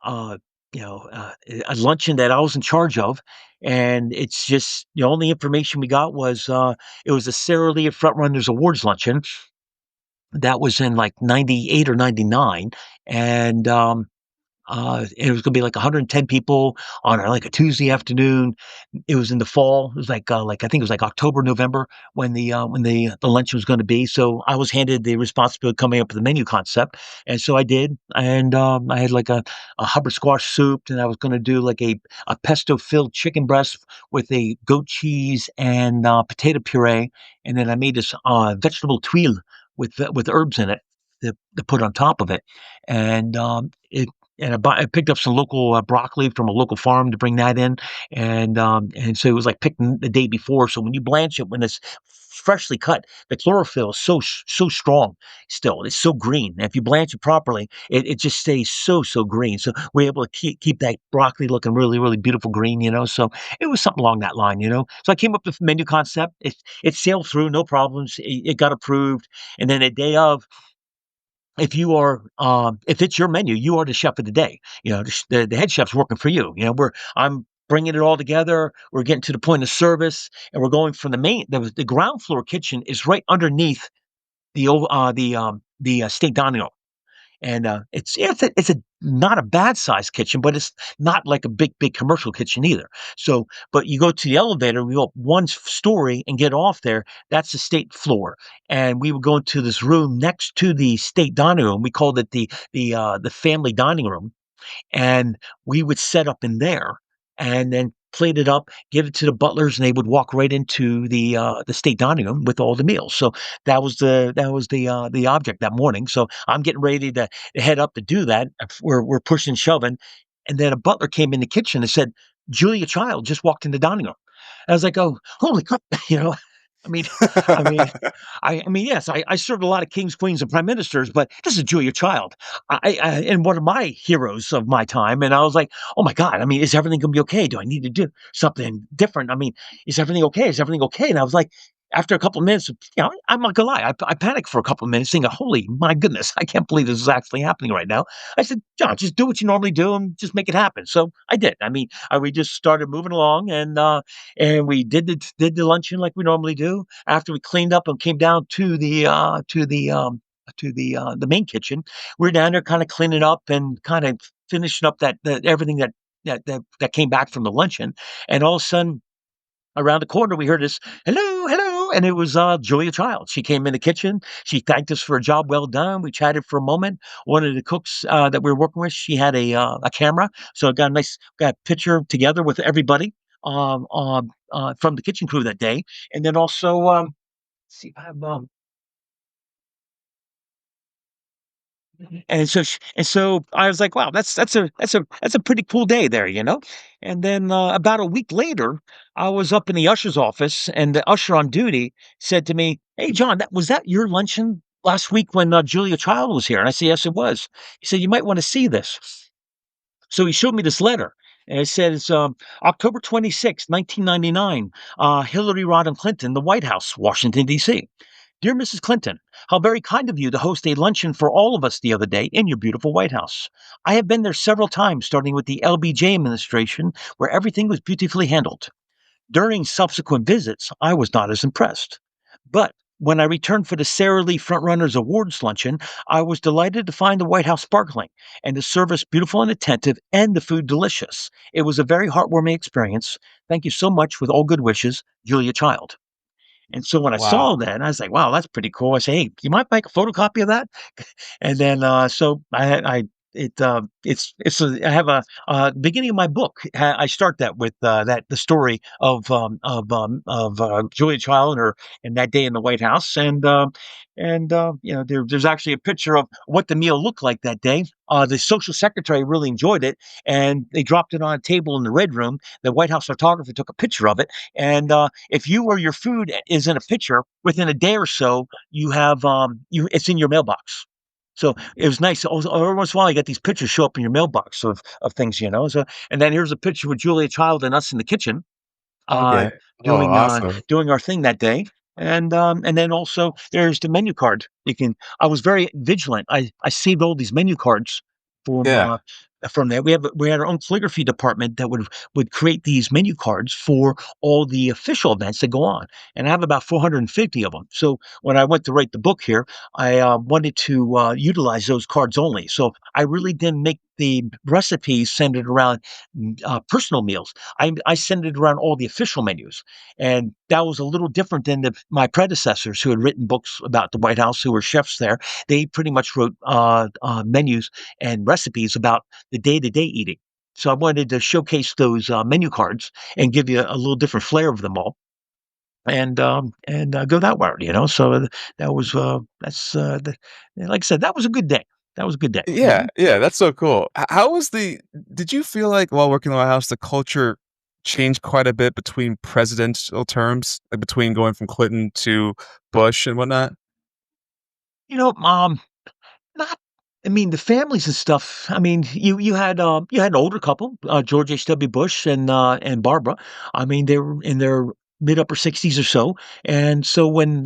Speaker 2: a luncheon that I was in charge of, and it's just the only information we got was, it was a Sarah Lee Front Runners Awards luncheon. That was in, like, '98 or '99, and, it was gonna be, like, 110 people on, like, a Tuesday afternoon. It was in the fall. It was like I think it was like October, November when the lunch was gonna be. So I was handed the responsibility of coming up with the menu concept, and so I did. And I had like a Hubbard squash soup, and I was gonna do like a pesto filled chicken breast with a goat cheese and potato puree, and then I made this vegetable tuile with herbs in it to put on top of it, and it. And I picked up some local broccoli from a local farm to bring that in, and so it was like picked the day before. So when you blanch it, when it's freshly cut, the chlorophyll is so strong still. It's so green. And if you blanch it properly, it just stays so green. So we're able to keep that broccoli looking really beautiful green. So it was something along that line. So I came up with the menu concept. It sailed through, no problems. It got approved. And then the day of, if it's your menu, you are the chef of the day. The head chef's working for you. I'm bringing it all together. We're getting to the point of service, and we're going from the ground floor kitchen is right underneath the state dining room. And, it's a not a bad sized kitchen, but it's not like a big commercial kitchen either. So, but you go to the elevator, we go up one story and get off there, that's the state floor. And we would go into this room next to the state dining room. We called it the family dining room, and we would set up in there and then plate it up, give it to the butlers, and they would walk right into the state dining room with all the meals. So that was the object that morning. So I'm getting ready to head up to do that. We're pushing, shoving, and then a butler came in the kitchen and said, "Julia Child just walked in the dining room." I was like, "Oh, holy crap!" You know, I mean, I mean, I mean, yes, I served a lot of kings, queens, and prime ministers, but this is Julia Child, and one of my heroes of my time. And I was like, oh my god, I mean, is everything gonna be okay? Do I need to do something different? I mean, is everything okay? Is everything okay? And I was like, after a couple of minutes, I'm not gonna lie, I panicked for a couple of minutes, thinking, holy my goodness, I can't believe this is actually happening right now. I said, John, just do what you normally do and just make it happen. So I did. I mean, we just started moving along, and we did the luncheon like we normally do. After we cleaned up and came down to the main kitchen, we're down there kind of cleaning up and kind of finishing up that everything that came back from the luncheon. And all of a sudden, around the corner, we heard this hello, hello, and it was Julia Child. She came in the kitchen. She thanked us for a job well done. We chatted for a moment. One of the cooks that we were working with, she had a camera, so I got a picture together with everybody from the kitchen crew that day, and then also see if I have and so I was like, wow, that's a pretty cool day there. And then about a week later, I was up in the usher's office, and the usher on duty said to me, "Hey, John, that was your luncheon last week when Julia Child was here?" And I said, "Yes, it was." He said, "You might want to see this." So he showed me this letter, and it says, October 26, 1999, Hillary Rodham Clinton, the White House, Washington, D.C. Dear Mrs. Clinton, how very kind of you to host a luncheon for all of us the other day in your beautiful White House. I have been there several times, starting with the LBJ administration, where everything was beautifully handled. During subsequent visits, I was not as impressed. But when I returned for the Sara Lee Frontrunners Awards luncheon, I was delighted to find the White House sparkling and the service beautiful and attentive and the food delicious. It was a very heartwarming experience. Thank you so much with all good wishes, Julia Child. And so when I saw
Speaker 1: Wow.
Speaker 2: that, I was like, wow, that's pretty cool. I say, hey, you might make a photocopy of that? And then, so I have a, beginning of my book. I start that with the story of Julia Child and that day in the White House, there's actually a picture of what the meal looked like that day. The social secretary really enjoyed it, and they dropped it on a table in the red room. The White House photographer took a picture of it, and if you or your food is in a picture within a day or so, you have it's in your mailbox. So it was nice. Also, every once in a while, you get these pictures show up in your mailbox of things, you know. So, and then here's a picture with Julia Child and us in the kitchen, uh,
Speaker 1: Okay. Oh,
Speaker 2: doing
Speaker 1: awesome.
Speaker 2: doing our thing that day. And then also there's the menu card. You can. I was very vigilant. I saved all these menu cards from
Speaker 1: Yeah.
Speaker 2: uh, from there. We had our own calligraphy department that would create these menu cards for all the official events that go on, and I have about 450 of them. So when I went to write the book here, I wanted to utilize those cards only. So I really didn't make the recipes centered around personal meals. I centered around all the official menus, and that was a little different than my predecessors who had written books about the White House, who were chefs there. They pretty much wrote menus and recipes about the day-to-day eating. So I wanted to showcase those menu cards and give you a little different flair of them all, and go that route, you know. So that was like I said, that was a good day. That was a good day.
Speaker 1: Yeah, yeah, that's so cool. How was the did you feel like while working in the White House, the culture changed quite a bit between presidential terms, like between going from Clinton to Bush and whatnot?
Speaker 2: You know, not I mean, the families and stuff, I mean, you had an older couple, George H.W. Bush and Barbara. I mean, they were in their mid upper 60s or so, and so when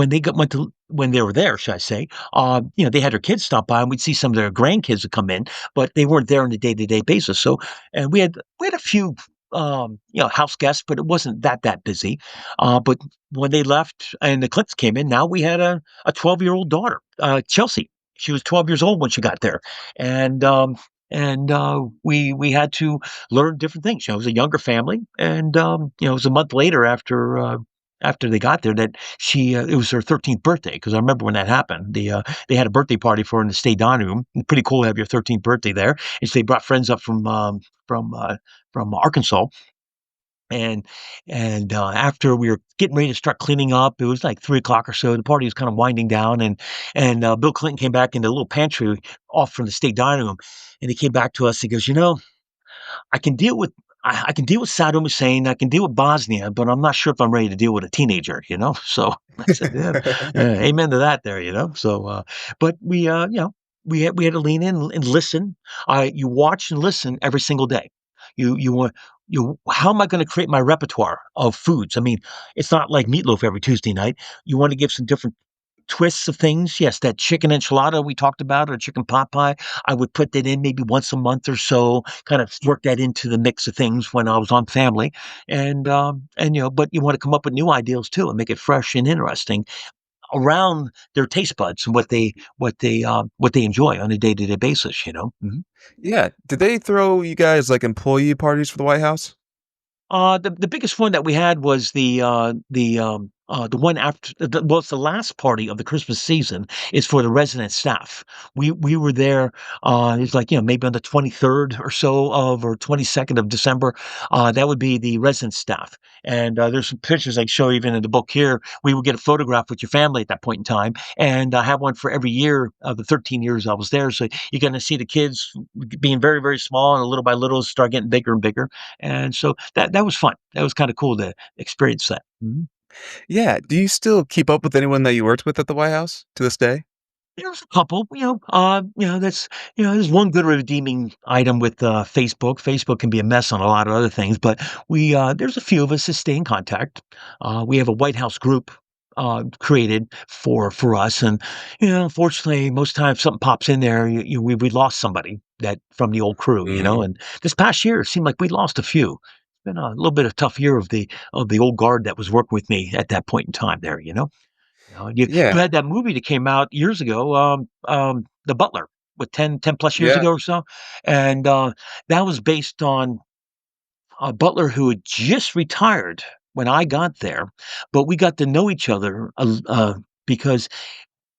Speaker 2: they got went to when they were there, should I say, they had their kids stop by, and we'd see some of their grandkids would come in, but they weren't there on a day-to-day basis. So, and we had a few, house guests, but it wasn't that busy. But when they left and the Clintons came in, now we had a 12-year-old daughter, Chelsea. She was 12 years old when she got there, and we had to learn different things. You know, it was a younger family, and it was a month later after they got there that it was her 13th birthday, because I remember when that happened. They had a birthday party for her in the state dining room. Pretty cool to have your 13th birthday there. And so they brought friends up from from Arkansas, and after we were getting ready to start cleaning up, it was like 3 o'clock or so. The party was kind of winding down, and Bill Clinton came back in the little pantry off from the state dining room, and he came back to us. He goes, I can deal with I can deal with Saddam Hussein, I can deal with Bosnia, but I'm not sure if I'm ready to deal with a teenager, you know? So I said, yeah, amen to that there, you know? So, but we had to lean in and listen. You watch and listen every single day. You want how am I going to create my repertoire of foods? I mean, it's not like meatloaf every Tuesday night. You want to give some different twists of things. Yes, that chicken enchilada we talked about, or chicken pot pie, I would put that in maybe once a month or so, kind of work that into the mix of things when I was on family. But you want to come up with new ideas too and make it fresh and interesting around their taste buds and what they enjoy on a day-to-day basis, you know? Mhm.
Speaker 1: Yeah, did they throw you guys, like, employee parties for the White House?
Speaker 2: The biggest one that we had was the one after it's the last party of the Christmas season is for the resident staff. We were there, it's like, maybe on the 23rd or so of or 22nd of December. That would be the resident staff. And there's some pictures I show even in the book here. We would get a photograph with your family at that point in time, and I have one for every year of the 13 years I was there. So you're going to see the kids being very, very small, and little by little start getting bigger and bigger. And so that was fun. That was kinda cool to experience that. Mhm.
Speaker 1: Yeah, do you still keep up with anyone that you worked with at the White House to this day?
Speaker 2: There's a couple, that's there's one good redeeming item with, Facebook. Facebook can be a mess on a lot of other things, but there's a few of us that stay in contact. We have a White House group, created for us, and, unfortunately, most times something pops in there, we lost somebody that from the old crew,
Speaker 1: Mm,
Speaker 2: and this past year, it seemed like we lost a few. It's been a little bit of tough year of the old guard that was working with me at that point in time there, you know? You
Speaker 1: yeah,
Speaker 2: had that movie that came out years ago, The Butler, with 10 plus years
Speaker 1: yeah,
Speaker 2: ago or so, and, that was based on a butler who had just retired when I got there, but we got to know each other, because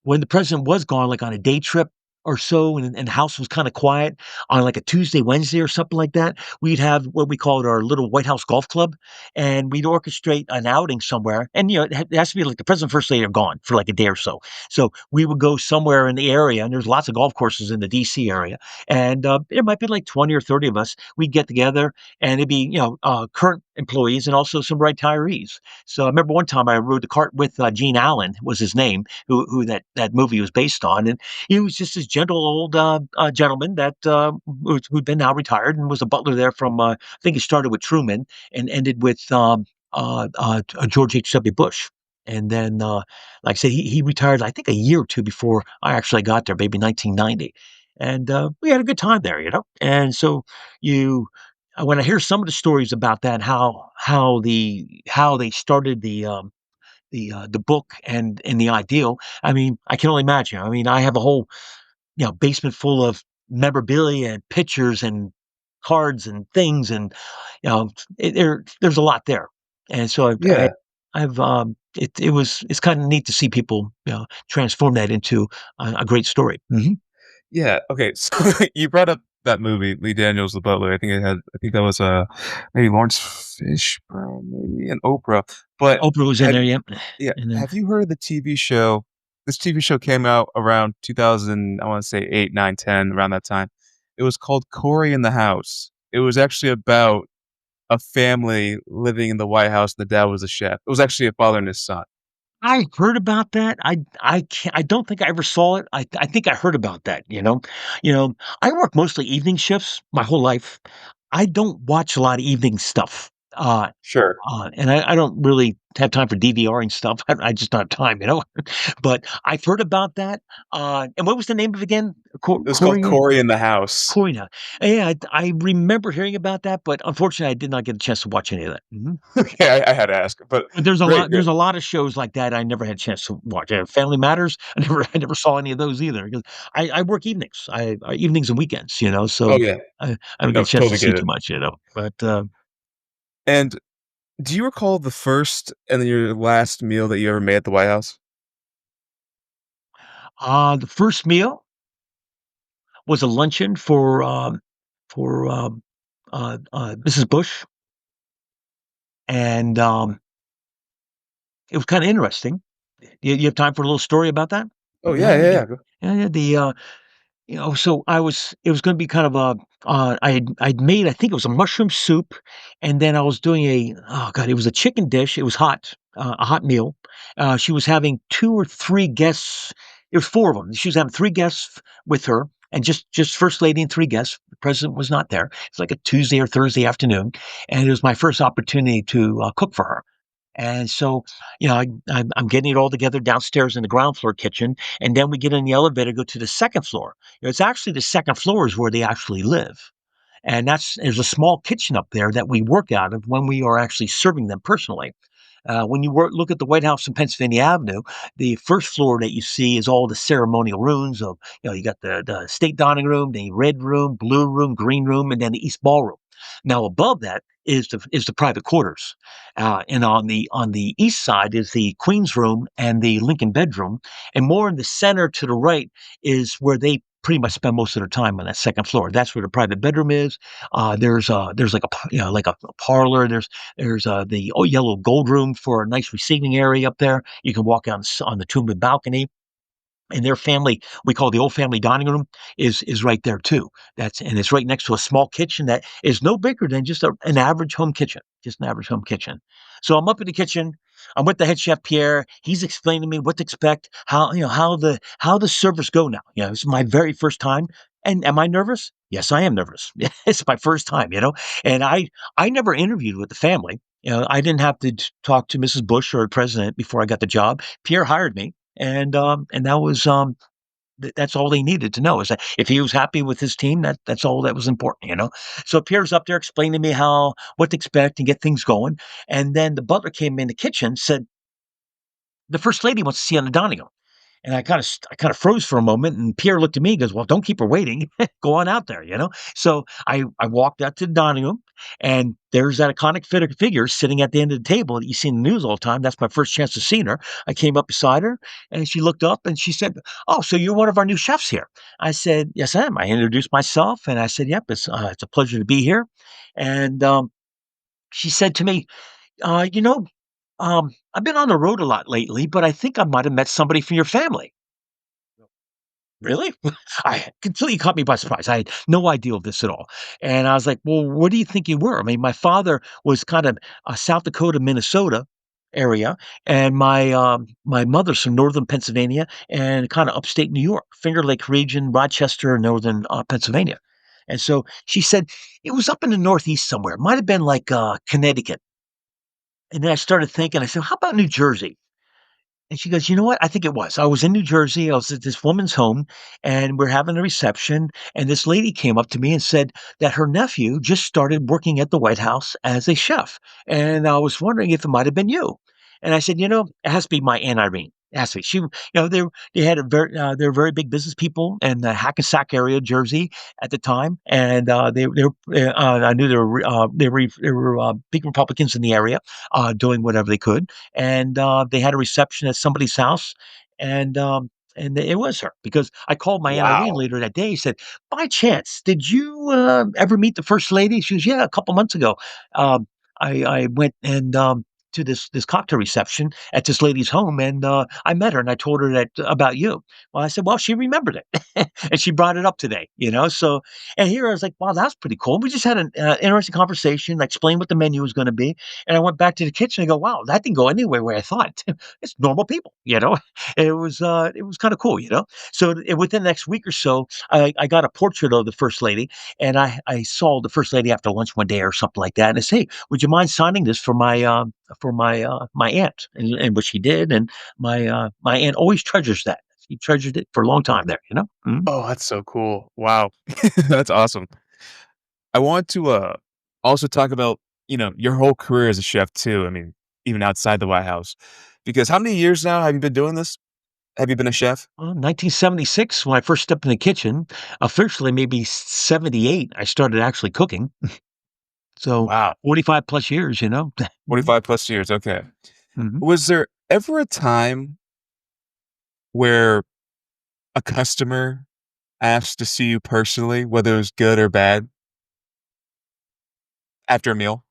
Speaker 2: when the president was gone, like, on a day trip or so, and the house was kinda quiet on, like, a Tuesday, Wednesday, or something like that, we'd have what we called our little White House golf club, and we'd orchestrate an outing somewhere, and, it has to be, like, the president, first lady are gone for, like, a day or so. So, we would go somewhere in the area, and there's lots of golf courses in the DC area, and, there might be, like, 20 or 30 of us. We'd get together, and it'd be, current employees and also some retirees. So, I remember one time I rode the cart with, Gene Allen was his name, who that movie was based on, and he was just this gentle old, gentleman that, who'd been now retired and was a butler there from, I think it started with Truman and ended with, George H.W. Bush. And then, like I said, he retired, I think, a year or 2 before I actually got there, maybe 1990, and, we had a good time there, And so you when I hear some of the stories about that, how they started the book and the ideal. I mean, I can only imagine. I mean, I have a whole, basement full of memorabilia and pictures and cards and things, and there's a lot there. And so
Speaker 1: yeah,
Speaker 2: I've it's kind of neat to see people, transform that into a great story.
Speaker 1: yeah. Okay, so you brought up that movie, Lee Daniels, The Butler. I think that was, maybe Lawrence Fishburne, maybe, and Oprah. But
Speaker 2: Oprah was in
Speaker 1: have
Speaker 2: there, yep.
Speaker 1: yeah,
Speaker 2: And then
Speaker 1: have you heard of the TV show? This TV show came out around 2000, I wanna say 8, 9, 10, around that time. It was called Cory in the House. It was actually about a family living in the White House, the dad was a chef. It was actually a father and his son.
Speaker 2: I heard about that. I don't think I ever saw it. I think I heard about that, I work mostly evening shifts my whole life. I don't watch a lot of evening stuff.
Speaker 1: Sure.
Speaker 2: And I don't really have time for DVRing stuff. I just don't have time. But I've heard about that. And what was the name of it again?
Speaker 1: It was called
Speaker 2: Corey
Speaker 1: Cory in the House.
Speaker 2: Coina. Yeah, I remember hearing about that, but unfortunately, I did not get a chance to watch any of that.
Speaker 1: Okay, I had to ask, but
Speaker 2: But
Speaker 1: great,
Speaker 2: there's
Speaker 1: great.
Speaker 2: a lot of shows like that I never had a chance to watch. Family Matters, I never saw any of those either because I work evenings. Evenings and weekends,
Speaker 1: Oh,
Speaker 2: so
Speaker 1: yeah.
Speaker 2: I don't get
Speaker 1: No,
Speaker 2: a chance to
Speaker 1: totally
Speaker 2: see
Speaker 1: get
Speaker 2: too
Speaker 1: it.
Speaker 2: much, But,
Speaker 1: And do you recall the first and then your last meal that you ever made at the White House?
Speaker 2: the first meal was a luncheon for Mrs. Bush, and, it was kinda interesting. You have time for a little story about that?
Speaker 1: Oh, yeah,
Speaker 2: Yeah,
Speaker 1: yeah,
Speaker 2: yeah.
Speaker 1: yeah.
Speaker 2: Yeah, yeah, so it was gonna be kind of a, I'd made, I think it was a mushroom soup, and then I was doing oh god, it was a chicken dish, it was hot, a hot meal. She was having 2 or 3 guests, it was 4 of them. She was having 3 guests with her, and just first lady and 3 guests. The president was not there. It's like a Tuesday or Thursday afternoon, and it was my first opportunity to, cook for her. And so, I'm getting it all together downstairs in the ground floor kitchen, and then we get in the elevator, go to the second floor. It's actually the second floor is where they actually live. And there's a small kitchen up there that we work out of when we are actually serving them personally. When you look at the White House in Pennsylvania Avenue, the first floor that you see is all the ceremonial rooms of, you got the state dining room, the red room, blue room, green room, and then the East Ballroom. Now above that is the private quarters, and on the east side is the Queen's room and the Lincoln bedroom, and more in the center to the right is where they pretty much spend most of their time on that second floor. That's where the private bedroom is. There's like like a parlor. There's the yellow gold room for a nice receiving area up there. You can walk out on the Toombin balcony. And their family, we call the old family dining room, is right there too. And it's right next to a small kitchen that is no bigger than just an average home kitchen, just an average home kitchen. So I'm up in the kitchen. I'm with the head chef Pierre. He's explaining to me what to expect, how the servers go now. It's my very first time. And am I nervous? Yes, I am nervous. It's my first time. And I never interviewed with the family. I didn't have to talk to Mrs. Bush or the president before I got the job. Pierre hired me, and that was that's all they needed to know is that if he was happy with his team, that's all that was important. So Pierre's up there explaining to me how what to expect and get things going. And then the butler came in the kitchen, said, "The first lady wants to see you on the dining room." And I kind of froze for a moment, and Pierre looked at me and goes, "Well, don't keep her waiting. Go on out there." So I walked out to the dining room, and there's that iconic figure sitting at the end of the table that you see in the news all the time. That's my first chance of seeing her. I came up beside her, and she looked up and she said, "Oh, so you're one of our new chefs here?" I said, "Yes, I am." I introduced myself, and I said, "Yep, it's a pleasure to be here." And she said to me, uh, "You know, I've been on the road a lot lately, but I think I might have met somebody from your family." Really? I completely caught me by surprise. I had no idea of this at all. And I was like, "Well, where do you think you were?" I mean, my father was kind of South Dakota, Minnesota area, and my mother's from northern Pennsylvania and kind of upstate New York, Finger Lake region, Rochester, northern Pennsylvania. And so she said it was up in the Northeast somewhere. It might have been like Connecticut. And then I started thinking, I said, "How about New Jersey?" And she goes, "You know what? I think it was. I was in New Jersey. I was at this woman's home and we're having a reception. And this lady came up to me and said that her nephew just started working at the White House as a chef. And I was wondering if it might have been you." And I said, "It has to be my Aunt Irene. It has to be." They had they're very big business people in the Hackensack area, Jersey at the time. And I knew they were big Republicans in the area, doing whatever they could, and they had a reception at somebody's house, and it was her because I called my Aunt Irene
Speaker 1: Wow.
Speaker 2: later that day. He said, "By chance, did you ever meet the first lady?" She goes, "Yeah, a couple months ago. Um, I went and to this cocktail reception at this lady's home, and I met her, and I told her that about you." Well, I said, "Well, she remembered it, and she brought it up today." So, and here I was like, "Wow, that's pretty cool." We just had an interesting conversation. I explained what the menu was going to be, and I went back to the kitchen and go, "Wow, that didn't go anywhere where I thought." It's normal people. It was kind of cool. So within the next week or so, I got a portrait of the first lady, and I saw the first lady after lunch one day or something like that, and I said, "Hey, would you mind signing this for my aunt?" And which she did, and my aunt always treasures that. She treasured it for a long time there. Mhm.
Speaker 1: Oh, that's so cool. Wow. That's awesome. I want to, also talk about, your whole career as a chef too. I mean, even outside the White House. Because how many years now have you been doing this? Have you been a chef?
Speaker 2: 1976, when I first stepped in the kitchen, officially maybe 78, I started actually cooking. So
Speaker 1: Wow.
Speaker 2: 45 plus years. Mhm,
Speaker 1: 45 plus years, okay.
Speaker 2: mhm.
Speaker 1: Was there ever a time where a customer asked to see you personally, whether it was good or bad, after a meal?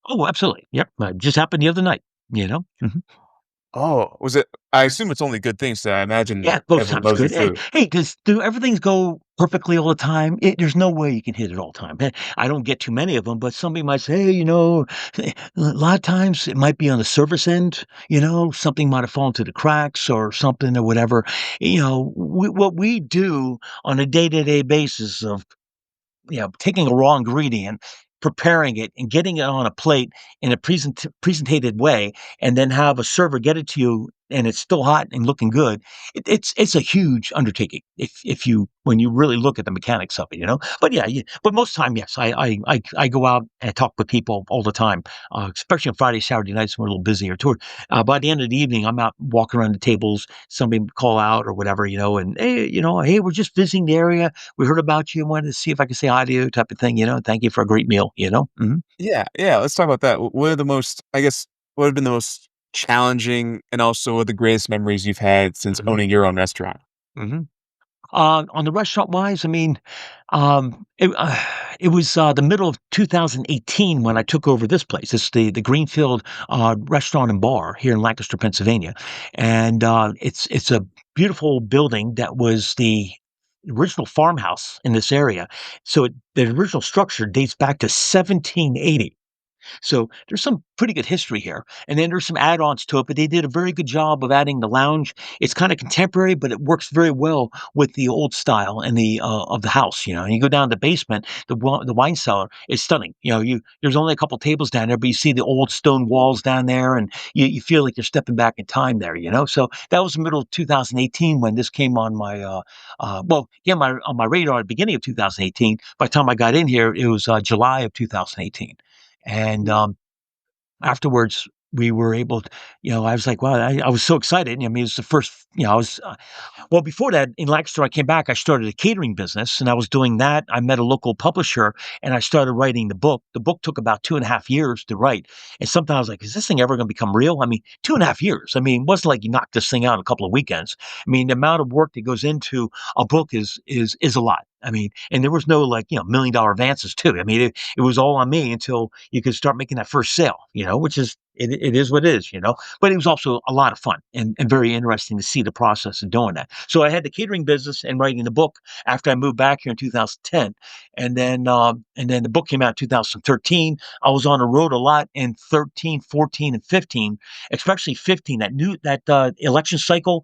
Speaker 2: Oh, absolutely. Yep. Just happened the other night. Mhm.
Speaker 1: Oh, was it I assume it's only good things, so I imagine
Speaker 2: Yeah, both
Speaker 1: everyone
Speaker 2: times
Speaker 1: loves your
Speaker 2: good. Hey,
Speaker 1: food.
Speaker 2: hey, do everything's go perfectly all the time? There's no way you can hit it all the time. I don't get too many of them, but somebody might say, "Hey, a lot of times it might be on the service end. Something might have fallen through the cracks or something or whatever." What we do on a day-to-day basis of taking a raw ingredient, preparing it, and getting it on a plate in a presentated way, and then have a server get it to you, and it's still hot and looking good. It's a huge undertaking if you when you really look at the mechanics of it. But yeah, but most time, yes, I go out and talk with people all the time, especially on Friday, Saturday nights when we're a little busier. By the end of the evening, I'm out walking around the tables. Somebody would call out or whatever, and hey, we're just visiting the area. We heard about you and wanted to see if I could say hi to you type of thing. Thank you for a great meal. Mhm,
Speaker 1: Yeah, yeah, let's talk about that. What are the most I guess, what have been the most challenging and also what are the greatest memories you've had since
Speaker 2: mhm,
Speaker 1: owning your own restaurant?
Speaker 2: mhm. On the restaurant wise, I mean, it was the middle of 2018 when I took over this place. It's the Greenfield Restaurant and Bar here in Lancaster, Pennsylvania, and it's a beautiful building that was the original farmhouse in this area. So the original structure dates back to 1780. So there's some pretty good history here. And then there's some add-ons to it, but they did a very good job of adding the lounge. It's kind of contemporary, but it works very well with the old style and the of the house. And you go down to the basement, the wine cellar is stunning. You there's only a couple tables down there, but you see the old stone walls down there, and you feel like you're stepping back in time there. So that was the middle of 2018 when this came on my yeah, on my radar at the beginning of 2018. By the time I got in here, it was July of 2018, and afterwards we were able to, I was like, wow, I was so excited. I mean, it was the first, I was well, before that, in Lancaster, I came back. I started a catering business, and I was doing that. I met a local publisher, and I started writing the book. The book took about 2.5 years to write, and sometimes I was like, "Is this thing ever going to become real?" I mean, 2.5 years. I mean, it wasn't like you knocked this thing out in a couple of weekends. I mean, the amount of work that goes into a book is a lot. I mean, and there was no like $1 million advances too. I mean, it was all on me until you could start making that first sale. Which is it is what it is. But it was also a lot of fun and very interesting to see the process of doing that. So I had the catering business and writing the book after I moved back here in 2010, and then the book came out in 2013. I was on the road a lot in 13, 14, and 15, especially 15. That election cycle.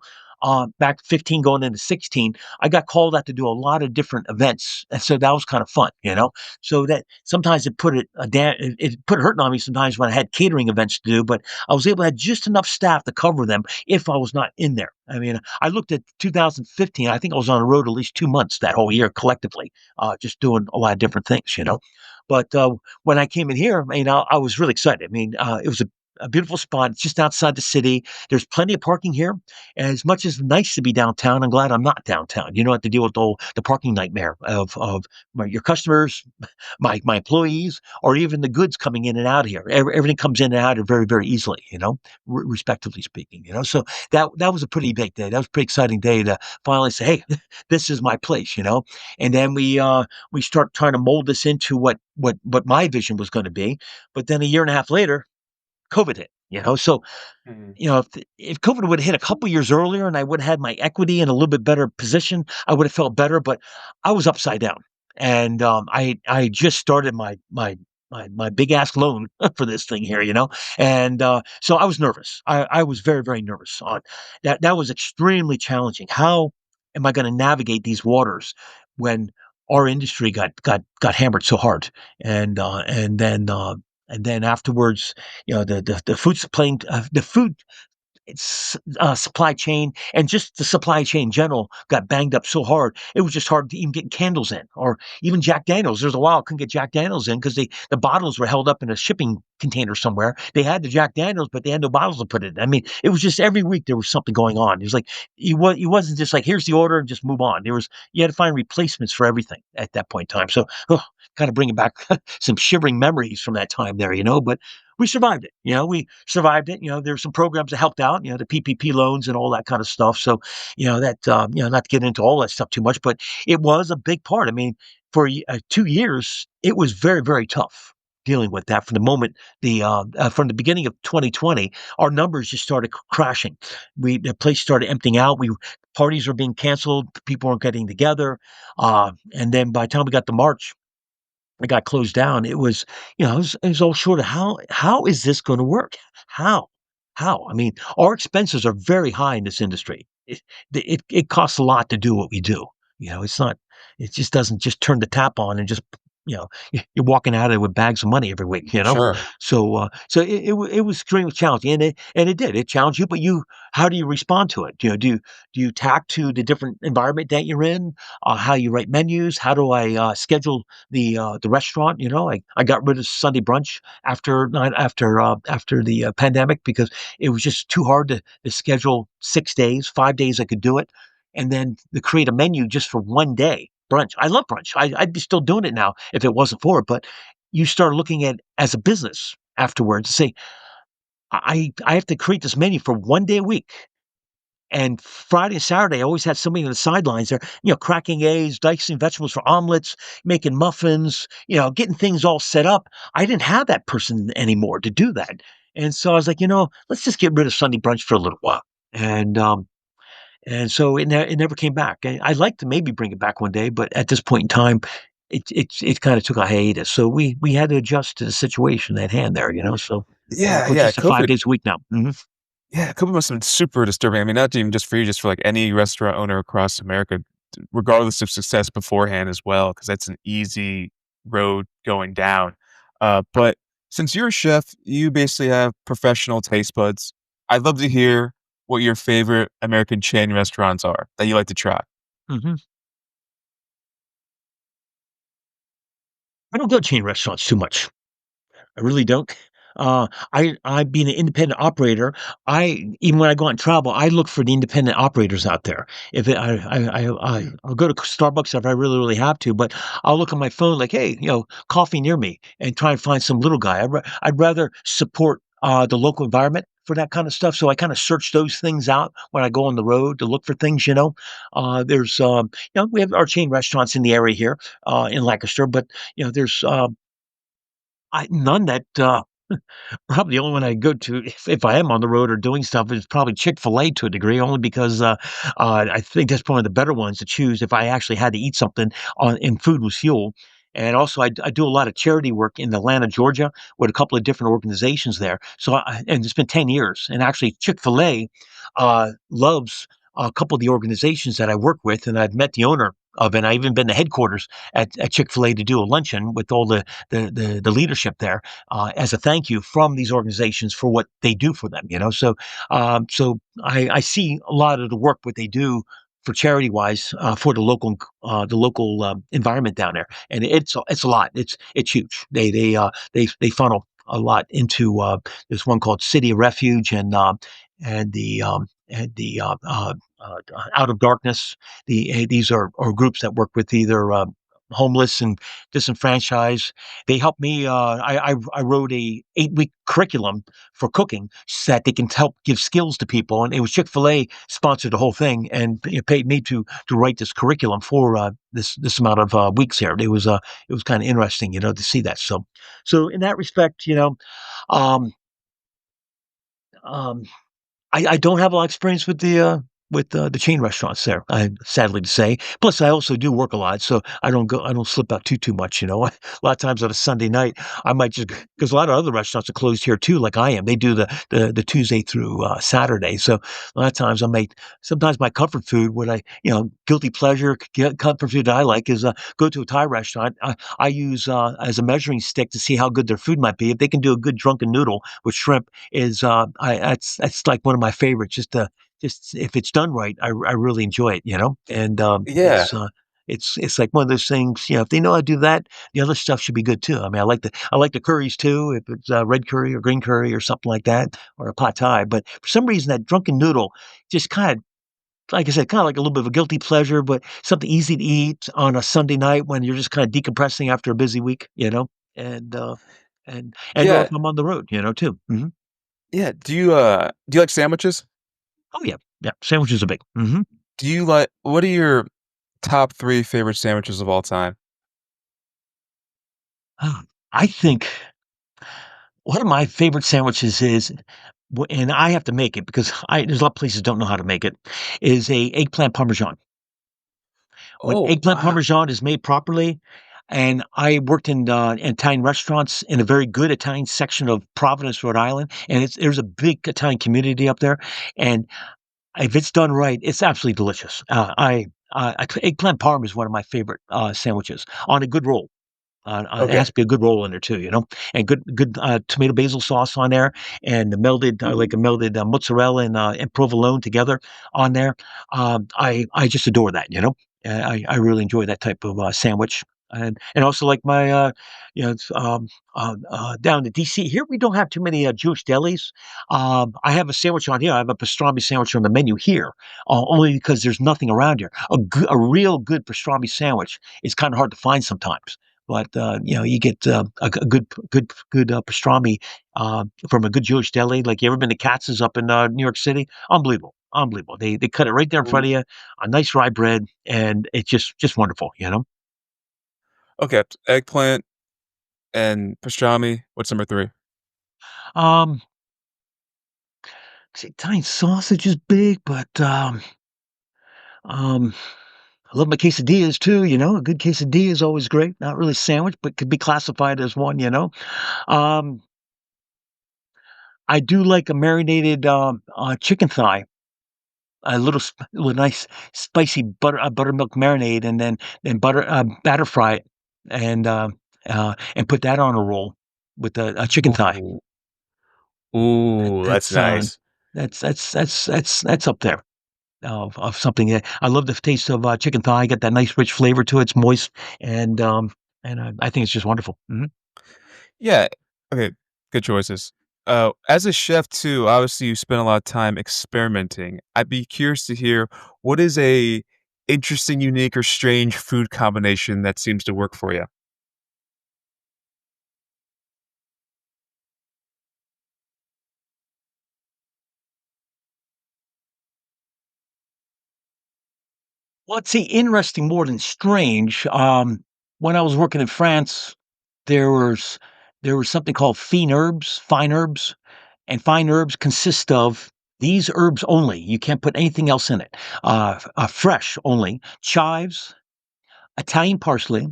Speaker 2: Back 15 going into 16, I got called out to do a lot of different events, and so that was kind of fun. So that sometimes it put a hurting on me sometimes when I had catering events to do, but I was able to have just enough staff to cover them if I was not in there. I mean, I looked at 2015. I think I was on the road at least 2 months that whole year collectively, just doing a lot of different things. But when I came in here, I was really excited. I mean, it was a beautiful spot. It's just outside the city. There's plenty of parking here. As much as nice to be downtown, I'm glad I'm not downtown. You don't have to deal with the parking nightmare of your customers, my employees, or even the goods coming in and out here. Everything comes in and out here very, very easily, respectively speaking. So that was a pretty big day. That was a pretty exciting day to finally say, hey, this is my place. And then we start trying to mold this into what my vision was going to be. But then a year and a half later, COVID hit. So
Speaker 1: Mhm.
Speaker 2: if COVID would have hit a couple years earlier and I would have had my equity in a little bit better position, I would have felt better. But I was upside down, and I just started my big ass loan for this thing here. And so I was nervous. I was very, very nervous on that. That was extremely challenging. How am I going to navigate these waters when our industry got hammered so hard? And then afterwards, the food supply, the food supply chain and just the supply chain in general got banged up so hard. It was just hard to even get candles in, or even Jack Daniels. There's a while I couldn't get Jack Daniels in because the bottles were held up in a shipping container somewhere. They had the Jack Daniels, but they had no bottles to put it in. I mean, it was just every week there was something going on. It was like it wasn't just like here's the order and just move on. You had to find replacements for everything at that point in time. So kind of bringing back some shivering memories from that time there. But we survived it. We survived it. There's some programs that helped out, the PPP loans and all that kind of stuff. So, not to get into all that stuff too much, but it was a big part. I mean, for 2 years, it was very, very tough dealing with that from the moment from the beginning of 2020, our numbers just started crashing. The place started emptying out. Parties were being canceled. People weren't getting together. And then by the time we got to March, it got closed down. It was all short of how is this going to work? How? How? I mean, our expenses are very high in this industry. It costs a lot to do what we do. It's not. It just doesn't just turn the tap on and just you're walking out of it with bags of money every week.
Speaker 1: Sure.
Speaker 2: So it was extremely challenging, and it did. It challenged you, but how do you respond to it? Do you tack to the different environment that you're in? How you write menus? How do I schedule the restaurant? I got rid of Sunday brunch after the pandemic because it was just too hard to schedule 6 days, 5 days I could do it, and then to create a menu just for one day brunch. I love brunch. I'd be still doing it now if it wasn't for it. But you start looking at as a business afterwards. Say, I have to create this menu for one day a week. And Friday and Saturday, I always had somebody on the sidelines there, cracking eggs, dicing vegetables for omelets, making muffins, getting things all set up. I didn't have that person anymore to do that. And so I was like, let's just get rid of Sunday brunch for a little while. And so it never came back. I'd like to maybe bring it back one day, but at this point in time, it kinda took a hiatus, so we had to adjust to the situation at hand there, so,
Speaker 1: Yeah,
Speaker 2: we're
Speaker 1: yeah,
Speaker 2: just at 5
Speaker 1: COVID
Speaker 2: days a week now. Mhm,
Speaker 1: yeah, COVID must have been super disturbing. I mean, not even just for you, just for, like, any restaurant owner across America, regardless of success beforehand as well, because that's an easy road going down. But since you're a chef, you basically have professional taste buds. I'd love to hear what your favorite American chain restaurants are that you like to try.
Speaker 2: mhm. I don't go to chain restaurants too much. I really don't. I being an independent operator, I even when I go out and travel, I look for the independent operators out there. If it, I'll go to Starbucks if I really really have to, but I'll look on my phone like, hey, coffee near me, and try and find some little guy. I'd rather support the local environment for that kind of stuff. So I kind of search those things out when I go on the road to look for things. There's we have our chain restaurants in the area here in Lancaster, but there's none that probably the only one I go to if I am on the road or doing stuff is probably Chick-fil-A to a degree, only because, I think that's one of the better ones to choose if I actually had to eat something on and food was fuel. And also, I do a lot of charity work in Atlanta, Georgia, with a couple of different organizations there. So, and it's been 10 years. And actually, Chick-fil-A loves a couple of the organizations that I work with, and I've met the owner of it. I've even been to headquarters at Chick-fil-A to do a luncheon with all the leadership there as a thank you from these organizations for what they do for them. So I see a lot of the work what they do for charity wise for the local environment down there, and it's a lot. It's huge. They funnel a lot into there's one called City of Refuge and the Out of Darkness. These are groups that work with either homeless and disenfranchised. They helped me. I wrote a 8-week curriculum for cooking so that they can help give skills to people, and it was Chick-fil-A sponsored the whole thing and paid me to write this curriculum for this amount of weeks here. It was kind of interesting, to see that. So in that respect, um, um, I don't have a lot of experience with the chain restaurants there, sadly to say. Plus, I also do work a lot, so I don't slip out too much. A lot of times on a Sunday night, I might just because a lot of other restaurants are closed here too, like I am. They do the Tuesday through Saturday, so a lot of times sometimes my comfort food, what guilty pleasure comfort food that I like is go to a Thai restaurant. I use as a measuring stick to see how good their food might be. If they can do a good drunken noodle with shrimp, is that's like one of my favorites. Just if it's done right, I really enjoy it, and
Speaker 1: Yeah,
Speaker 2: it's like one of those things. If they know how to do that, the other stuff should be good too. I mean, I like the curries too, if it's red curry or green curry or something like that, or a pot thai. But for some reason, that drunken noodle just kind of like I said, kind of like a little bit of a guilty pleasure, but something easy to eat on a Sunday night when you're just kind of decompressing after a busy week, and or
Speaker 1: yeah,
Speaker 2: if I'm on the road, too.
Speaker 1: yeah. Do you like sandwiches?
Speaker 2: Oh yeah, yeah. Sandwiches are big.
Speaker 1: Do you like what are your top 3 favorite sandwiches of all time?
Speaker 2: I think one of my favorite sandwiches is, and I have to make it because there's a lot of places don't know how to make it, is a eggplant parmesan. When
Speaker 1: Oh,
Speaker 2: eggplant
Speaker 1: wow.
Speaker 2: parmesan is made properly, and I worked in Italian restaurants in a very good Italian section of Providence, Rhode Island, and there's a big Italian community up there, and if it's done right, it's absolutely delicious. Eggplant parm is one of my favorite sandwiches on a good roll. It
Speaker 1: Okay.
Speaker 2: has to be a good roll in there too, and good tomato basil sauce on there, and the melded like a melded mozzarella and provolone together on there. I just adore that, I really enjoy that type of sandwich, and also like my it's, down in DC here we don't have too many Jewish delis. I have a sandwich on here. I have a pastrami sandwich on the menu here, only because there's nothing around here. A real good pastrami sandwich is kind of hard to find sometimes. But, you get, a good pastrami, from a good Jewish deli. Like, you ever been to Katz's up in, New York City? Unbelievable, unbelievable. They cut it right there in front
Speaker 1: Ooh.
Speaker 2: of you, a nice rye bread, and it's just wonderful.
Speaker 1: Okay, eggplant and pastrami. What's number 3?
Speaker 2: Um, see, Italian sausage is big, but, um, I love my quesadillas too, a good quesadilla is always great. Not really sandwich, but could be classified as one. Um, I do like a marinated, chicken thigh, a little with nice spicy buttermilk marinade, and then batter fry it, and put that on a roll with a chicken thigh.
Speaker 1: Ooh. Ooh, that's
Speaker 2: That's,
Speaker 1: nice.
Speaker 2: that's up there of something that I love the taste of, chicken thigh, get that nice rich flavor to it, it's moist, and I think it's just wonderful. Mhm.
Speaker 1: Yeah. Okay, good choices. As a chef too, obviously you spend a lot of time experimenting. I'd be curious to hear what is a interesting, unique, or strange food combination that seems to work for you?
Speaker 2: Well, let's see, interesting more than strange. When I was working in France, there was there was something called fine herbs, and fine herbs consist of these herbs only. You can't put anything else in it. Fresh only: chives, Italian parsley,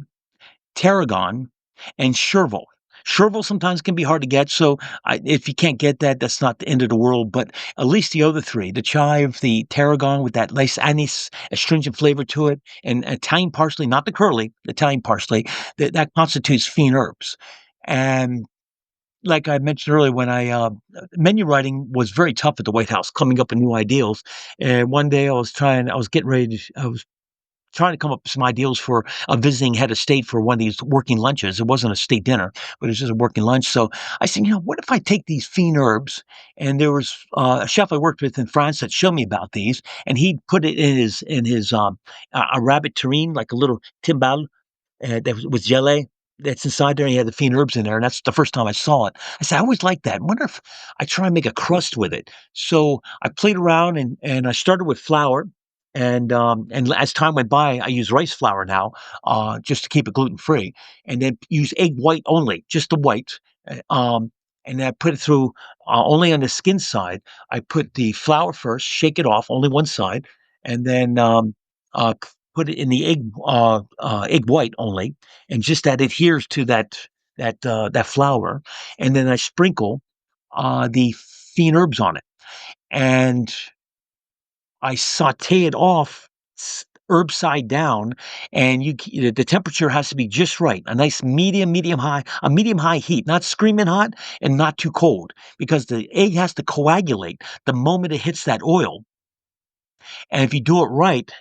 Speaker 2: tarragon, and chervil. Chervil sometimes can be hard to get, so if you can't get that, that's not the end of the world. But at least the other three, the chive, the tarragon with that nice anise, astringent flavor to it, and Italian parsley, not the curly, the Italian parsley, that constitutes fiend herbs. And like I mentioned earlier, when menu writing was very tough at the White House, coming up with new ideals. And one day I was getting ready I was trying to come up with some ideals for a visiting head of state for one of these working lunches. It wasn't a state dinner, but it was just a working lunch. So I said, what if I take these fiend herbs? And there was a chef I worked with in France that showed me about these, and he put it in his a rabbit terrine, like a little timbale that was with gelée that's inside there, and he had the fiend herbs in there, and that's the first time I saw it. I said, "I always like that. I wonder if I try and make a crust with it." So I played around, and I started with flour, and as time went by, I use rice flour now, just to keep it gluten free, and then use egg white only, just the white. uh, Um, and then I put it through only on the skin side. I put the flour first, shake it off, only one side, and then put it in the egg white only, and just that adheres to that flour, and then I sprinkle the fiend herbs on it, and I saute it off herb side down, and the temperature has to be just right, a nice medium high, a medium high heat, not screaming hot and not too cold, because the egg has to coagulate the moment it hits that oil, and if you do it right,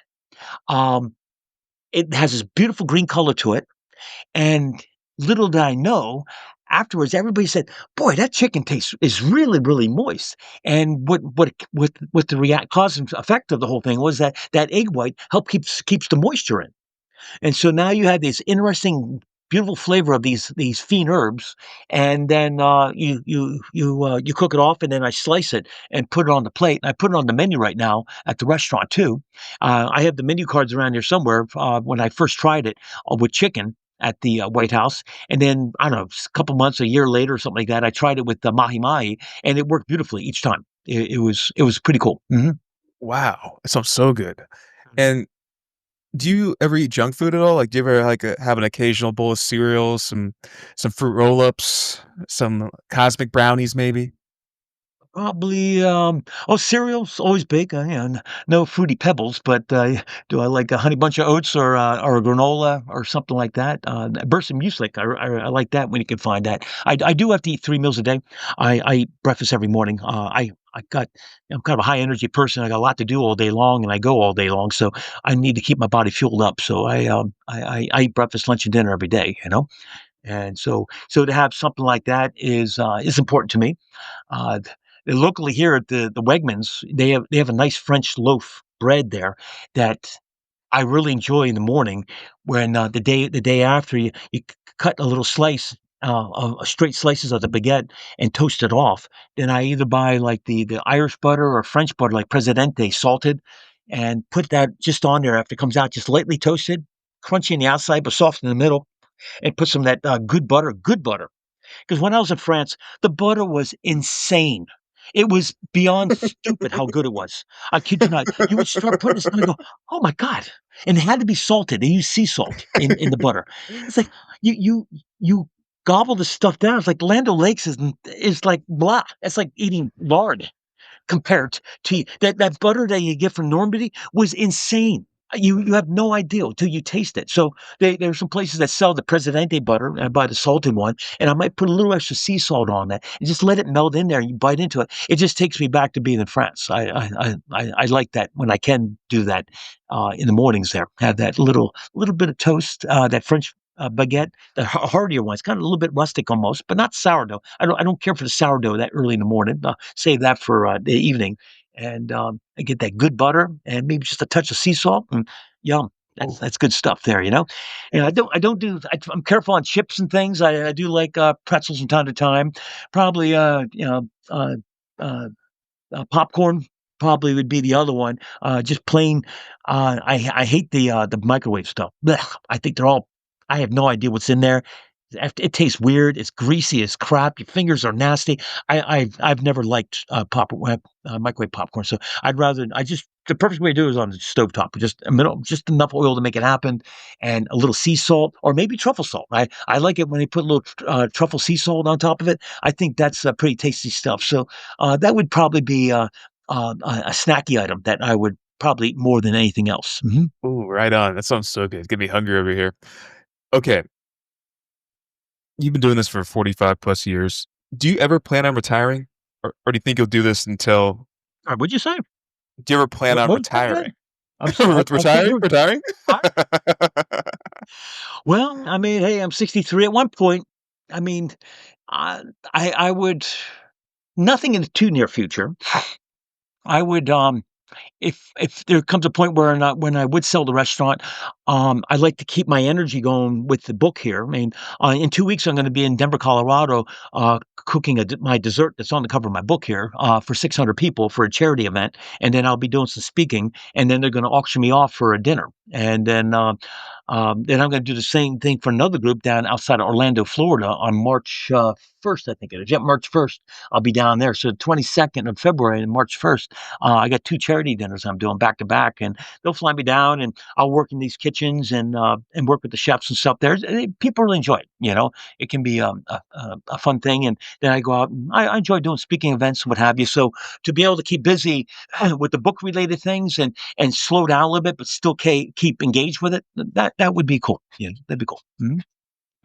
Speaker 2: um, it has this beautiful green color to it. And little did I know, afterwards, everybody said, "Boy, that chicken taste is really, really moist." And what the cause and effect of the whole thing was that egg white help keeps the moisture in. And so now you have this interesting, beautiful flavor of these fiend herbs, and then you cook it off, and then I slice it and put it on the plate. I put it on the menu right now at the restaurant too. I have the menu cards around here somewhere. When I first tried it with chicken at the White House, and then I don't know, a couple months, a year later, or something like that, I tried it with the mahi mahi, and it worked beautifully each time. It was pretty cool.
Speaker 1: Wow, that sounds so good. And do you ever eat junk food at all? Like, do you ever, like, have an occasional bowl of cereal, some fruit roll-ups, some cosmic brownies, maybe?
Speaker 2: Probably, cereal's always big, no Fruity Pebbles, but, do I like a Honey Bunch of Oats or a granola or something like that? Burst and Muesli, I like that when you can find that. I do have to eat 3 meals a day. I eat breakfast every morning. I'm kind of a high energy person. I got a lot to do all day long, and I go all day long, so I need to keep my body fueled up. So I eat breakfast, lunch, and dinner every day. And so to have something like that is important to me. Uh, Locally here at the Wegmans, they have a nice French loaf bread there that I really enjoy in the morning when, the day after you cut a little slice, of straight slices of the baguette and toast it off. Then I either buy, like, the Irish butter or French butter, like Presidente, salted, and put that just on there after it comes out, just lightly toasted, crunchy on the outside, but soft in the middle, and put some of that, good butter. Because when I was in France, the butter was insane. It was beyond stupid how good it was. I kid you not. You would start putting this and I go, "Oh my god." And it had to be salted. They use sea salt in the butter. It's like you gobble the stuff down. It's like Land O'Lakes is like blah. It's like eating lard compared to that butter that you get from Normandy was insane. You have no idea until you taste it. So there's some places that sell the Presidente butter. I buy the salted one, and I might put a little extra sea salt on that and just let it melt in there. And you bite into it. It just takes me back to being in France. I like that when I can do that in the mornings. There, have that little bit of toast, that French baguette, the heartier ones, kind of a little bit rustic almost, but not sourdough. I don't care for the sourdough that early in the morning. Save that for the evening, and I get that good butter and maybe just a touch of sea salt, and yum. That's
Speaker 1: Ooh.
Speaker 2: that's good stuff there, you know. And I don't do. I'm careful on chips and things. I do like pretzels from time to time. Probably popcorn probably would be the other one. Just plain. I hate the microwave stuff. Blech, I think they're all. I have no idea what's in there. It tastes weird. It's greasy as crap. Your fingers are nasty. I've never liked microwave popcorn. So I'd rather. I just the perfect way to do it is on the stovetop. Just enough oil to make it happen, and a little sea salt or maybe truffle salt. I like it when they put a little truffle sea salt on top of it. I think that's pretty tasty stuff. So that would probably be a snacky item that I would probably eat more than anything else. Mhm.
Speaker 1: Ooh, right on. That sounds so good. Get me hungry over here. Okay, you've been doing this for 45 plus years. Do you ever plan on retiring? Or do you think you'll do this until
Speaker 2: Alright, what'd you say?
Speaker 1: do you ever plan on
Speaker 2: What was that again?
Speaker 1: retiring?
Speaker 2: I'm sorry, I couldn't
Speaker 1: Retiring?
Speaker 2: hear you.
Speaker 1: Retiring?
Speaker 2: I Well, I mean, hey, I'm 63. At one point, I mean, I I would nothing in the too near future. I would, if there comes a point where not when I would sell the restaurant, I like to keep my energy going with the book here. I mean, in 2 weeks, I'm gonna be in Denver, Colorado, cooking my dessert that's on the cover of my book here, for 600 people for a charity event, and then I'll be doing some speaking, and then they're gonna auction me off for a dinner, and then I'm gonna do the same thing for another group down outside of Orlando, Florida, on March 1st, I think it is. Yeah, March 1st, I'll be down there. So 22nd of February and March 1st, I got 2 charity dinners I'm doing back to back, and they'll fly me down, and I'll work in these kitchens and work with the chefs and stuff there. People really enjoy it. You know, it can be a fun thing, and then I go out and I enjoy doing speaking events and what have you. So to be able to keep busy with the book related things and slow down a little bit, but still keep engaged with it, that would be cool. Yeah, that'd be cool. Mhm.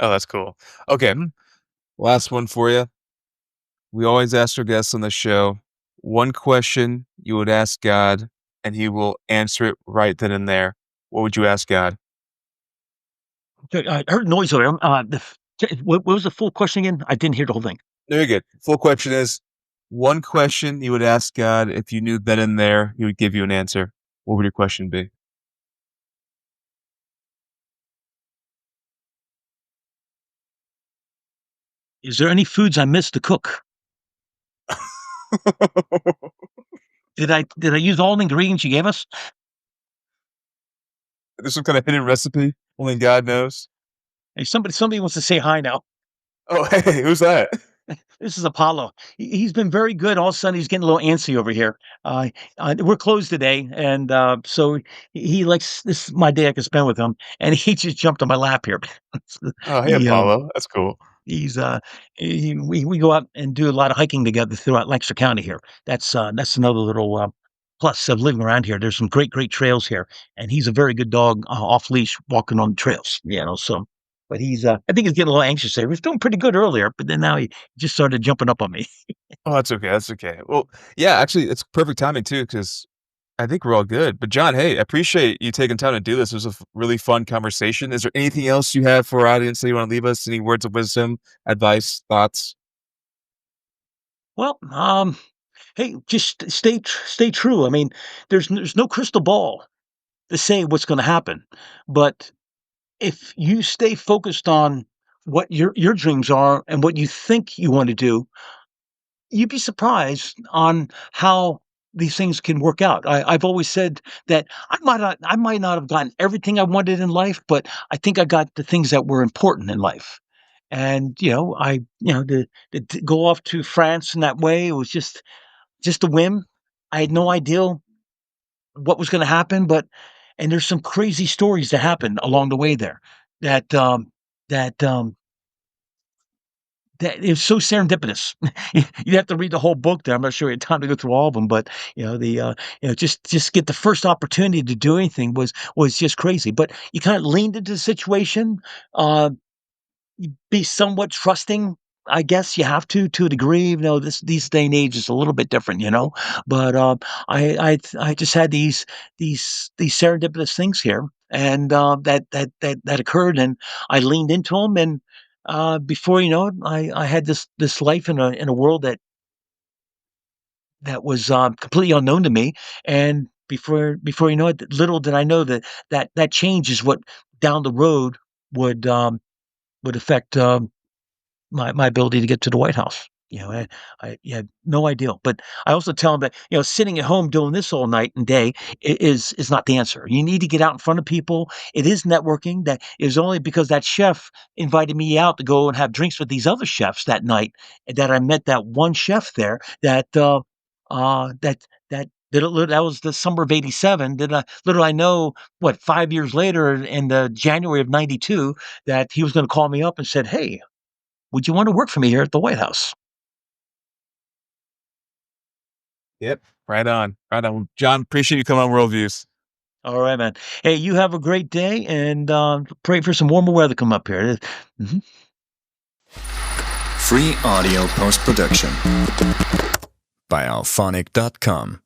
Speaker 1: Oh, that's cool. Okay, last one for you. We always ask our guests on the show one question you would ask God, and He will answer it right then and there. What would you ask God?
Speaker 2: I heard noise over there. What was the full question again? I didn't hear the whole thing.
Speaker 1: Very good. Full question is one question you would ask God if you knew then and there He would give you an answer. What would your question be?
Speaker 2: Is there any foods I missed to cook? Did I use all the ingredients you gave us?
Speaker 1: There's some kind of hidden recipe only God knows.
Speaker 2: Hey, somebody wants to say hi now.
Speaker 1: Oh, hey, who's that?
Speaker 2: This is Apollo. He's been very good. All of a sudden, he's getting a little antsy over here. We're closed today, and so he likes this is my day I can spend with him, and he just jumped on my lap here.
Speaker 1: Oh, hey,
Speaker 2: he
Speaker 1: Apollo. That's cool.
Speaker 2: he's we go out and do a lot of hiking together throughout Lancaster County here. That's another little plus of living around here. There's some great trails here, and he's a very good dog off leash walking on the trails. You know, so. But I think he's getting a little anxious there. He was doing pretty good earlier, but then now he just started jumping up on me.
Speaker 1: Oh, that's okay. That's okay. Well, yeah, actually, it's perfect timing too, because I think we're all good. But John, hey, I appreciate you taking time to do this. It was a really fun conversation. Is there anything else you have for our audience that you want to leave us? Any words of wisdom, advice, thoughts?
Speaker 2: Well, hey, just stay true. I mean, there's no crystal ball to say what's going to happen, but if you stay focused on what your dreams are and what you think you want to do, you'd be surprised on how these things can work out. I've always said that I might not have gotten everything I wanted in life, but I think I got the things that were important in life. And to go off to France in that way, it was just. just a whim. I had no idea what was going to happen, and there's some crazy stories that happened along the way there that that that it was so serendipitous. You'd have to read the whole book there. I'm not sure we had time to go through all of them, but just get the first opportunity to do anything was just crazy. But you kind of leaned into the situation. Uh, be somewhat trusting. I guess you have to a degree. You know, these day and age is a little bit different, you know. But I just had these serendipitous things here, and that occurred, and I leaned into them, and before you know it, I had this life in a world that was completely unknown to me, and before you know it, little did I know that change is what down the road would would affect. My ability to get to the White House. You know, I had no idea. But I also tell them that, sitting at home doing this all night and day is not the answer. You need to get out in front of people. It is networking. That is only because that chef invited me out to go and have drinks with these other chefs that night that I met that one chef there that was the summer of '87. Little I know, what, 5 years later in the January of '92, that he was going to call me up and said, "Hey, would you want to work for me here at the White House?"
Speaker 1: Yep. Right on. Right on. John, appreciate you coming on Worldviews.
Speaker 2: All right, man. Hey, you have a great day, and pray for some warmer weather come up here. Mhm.
Speaker 3: Free audio post-production by alphonic.com.